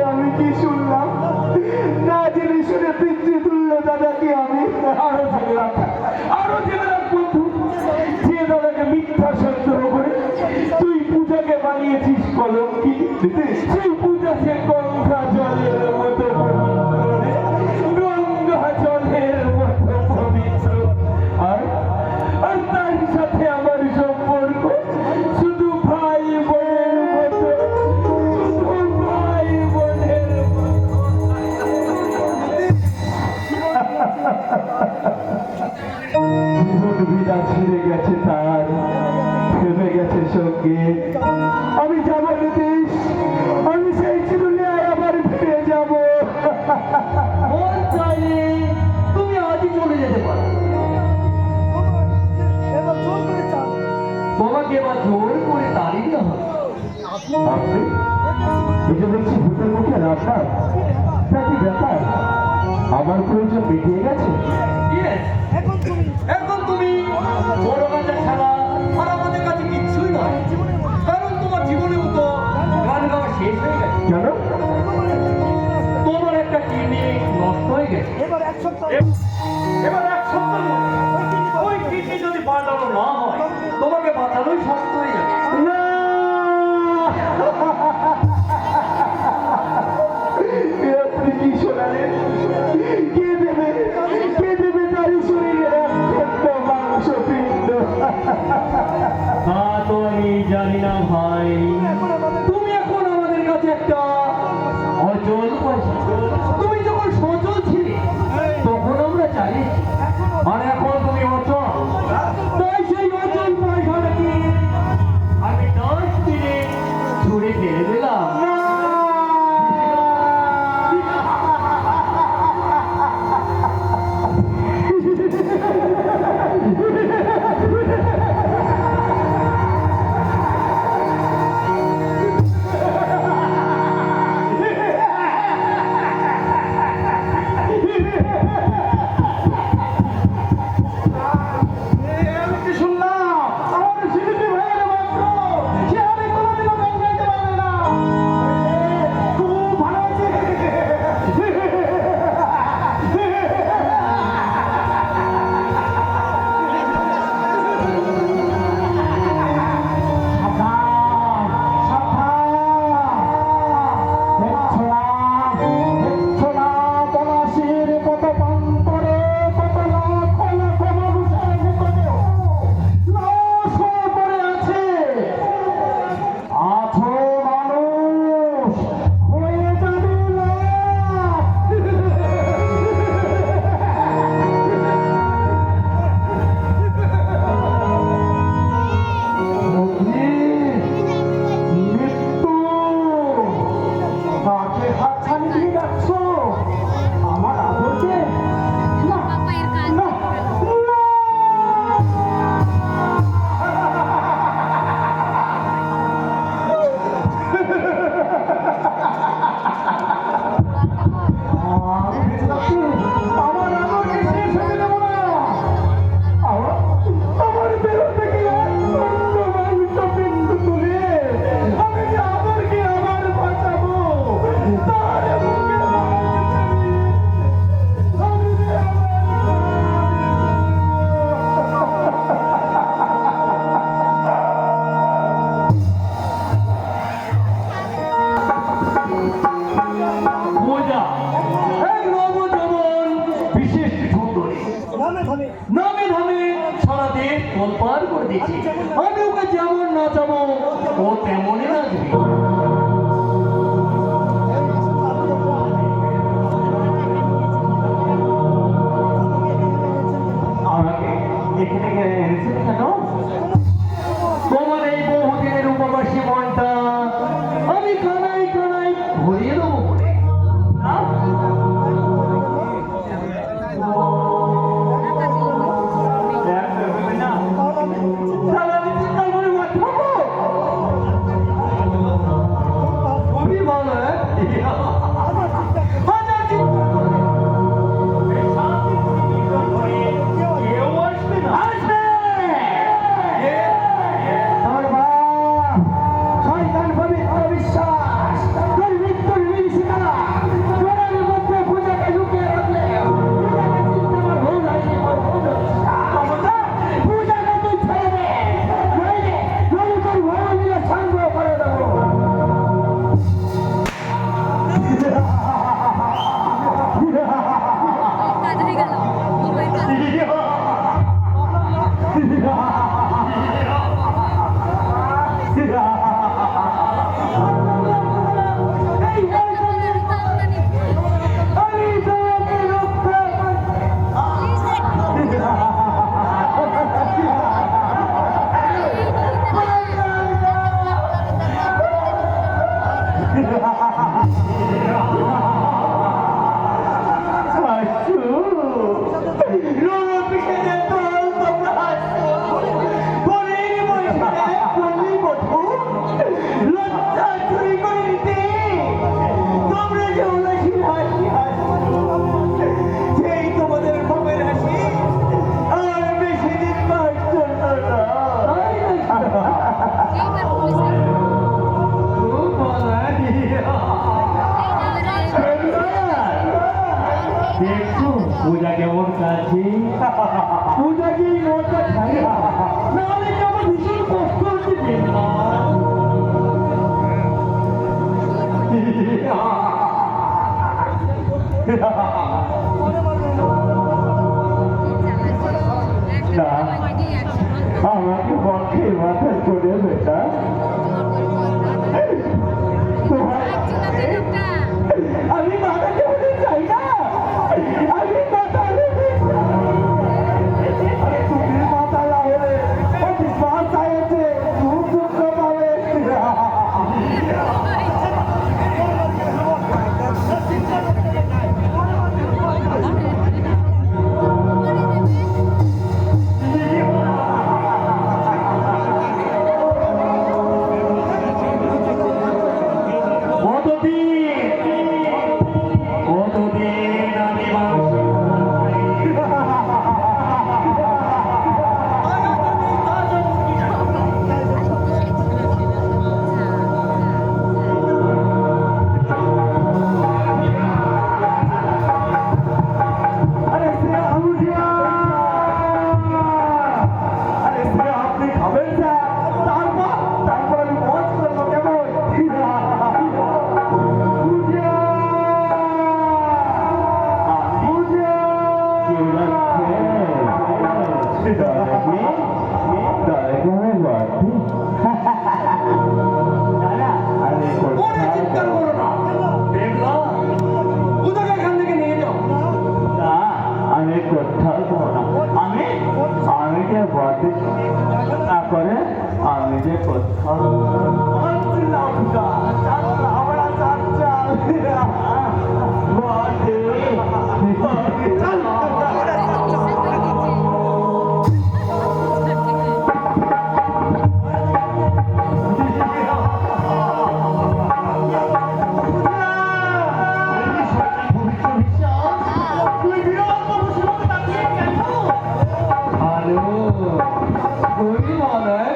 আমি কি শুনলাম? না জেনে শুনে পিতৃ তুল্য দাদাকে আমি আরো জেনে রাখ বন্ধু। যে দাদাকে মিথ্যা সন্দেহ করে তুই পূজাকে বানিয়েছিস কলঙ্কি, সেই পূজা সে গঙ্গা জলের মতো গঙ্গা জলের মতো পবিত্র। আর তার সাথে আমার সম্পর্ক শুধু ভাই বোনের মতো, শুধু ভাই বোনের মতো। জীবন বিদা ছিঁড়ে গেছে তার, থেমে গেছে সঙ্গে। আমি যাব নীতিশ, আমি সেই চিরুলিয়ায় আবার ফিরে যাব। মন চাইলে তুমি আজই চলে যেতে পারো, তোমাকে এবার জোর করে তাড়িয়ে দেওয়া হবে। আপনি এটা দেখছি ভূতের মুখে রাস্তার, তা কি ব্যাপার? আমার প্রয়োজন মিটিয়ে গেছে? Yes, এখন তুমি বড় গাছা ছাড়া আর আমাদের কাছে কিচ্ছুই নয়, কারণ তোমার জীবনেও তো গান গাওয়া শেষ হয়ে গেছে। কেন? তোমার একটা কিডনি নষ্ট হয়ে গেছে। এবার এক সপ্তাহের মধ্যে ওই কিডনি যদি পাল্টানো না হয়, তোমাকে বাঁচানোই শক্ত হয়ে যাবে। না, এ আপনি কি শোনালেন? কে দেবে তারই শরীরের এক খণ্ড মাংসপিণ্ড? তা তো আমি জানি না ভাই, তুমি এখন আমাদের কাছে একটা অচল পয়সা। তুমি যখন সচল ছিলে তখন আমরা চালিয়েছি, আর এখন তুমি অচল, তাই সেই অচল পয়সাটাকে আমি বিশেষ সুন্দরী নামে ধামে সারা দেশ তোলপাড় করে দিয়েছি। আমি ওকে যেমন নাচাবো ও তেমনই নাচবে। আমাকে এখানে এনেছেন কেন? তোমার এই বহুদিনের উপবাসী মনটা আমি কানাই কানাই ভরিয়ে দেবো বলে। না? তাহলে আমি চিন্তা করে মাঠাবো। খুবই ভালো, হ্যাঁ? হাজার চিন্তা করে এই শান্তিপূর্ণ নির্জন ধরে কেউ আসবে না। আসবে! আমার মা শয়তান পবিত্র বিশ্বাস তোর মৃত্যুর বিভীষিকা তোরের মধ্যে পূজাকে লুকিয়ে রাখলে পূজাকে চিনতে আমার ভুল হয়নি, আমার ভুল হচ্ছে। পূজাকে তুই ছেড়ে দে, নইলে তোর ভয় মিলে সংগ্রহ করে দেবো। কাজ হয়ে গেল মোবাইল কাজ এই আমি তোমাকে রক্ষা এইবার পুলিশের খুব ভালো, হ্যাঁ? দেখছো পূজা কেমন কাছে? পূজা কি মনটা খাই না হলে কি আমার ভীষণ কষ্ট হচ্ছে বেদনা। আমাকে পক্ষে মাথা করে বেটা আমি মাথাকে বলে চাই না, আমি মাথা রেখে আরে তুমি মাথা লাগালে ও বিশ্বাস চাইছে খুব দুঃখ পাবে। কতদিন আমি আরে সে আবুজিয়া, আরে সে আপনি খাবেন স্যার, তারপর আমি মজ করবো কেমন? আবুজিয়া, আবুজিয়া। কেউ যাচ্ছে দরকার বাড়তি আরে ওরে চিৎকার করো না। দেখলা? পূজাকে এখান থেকে নিয়ে যাও। না আমি কোথাও যাবো না। আমি যে বাড়তি না করে আমি যে কোথাও ভালো, খুবই ভালো, হ্যাঁ?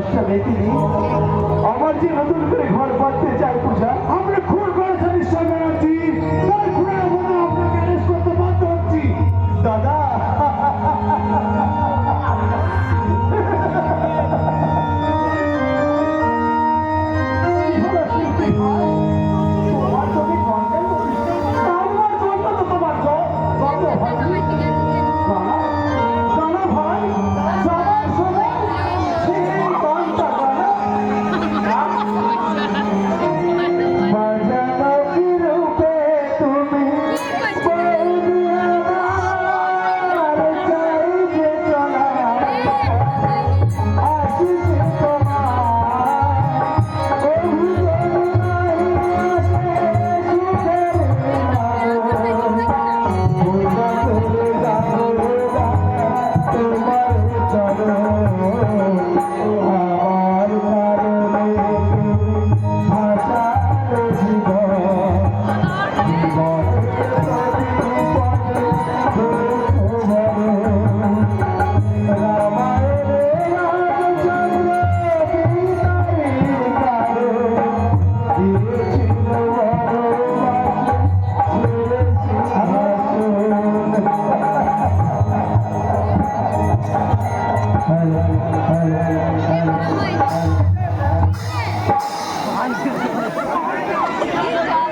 দশটা বেতিনি আমার যে নতুন করে ঘর বাঁধতে চাই পূজা আমরা খুন করেছে নিশ্চয় বেড়াচ্ছি তাই খুঁড়ে আমরা আপনাকে অ্যারেস্ট করতে বাধ্য হচ্ছি দাদা তোমার চোখে কন্টেন্ট আমার জন্য তো তোমার যত ভাই কানা ভাই সবার সময় সেই গানটা গানা বাজানো কি রূপে তুমি বলবি আমার চাই যে চলা আশিস তোমার অভিযোগ নাই আসে সুখের Oh my God.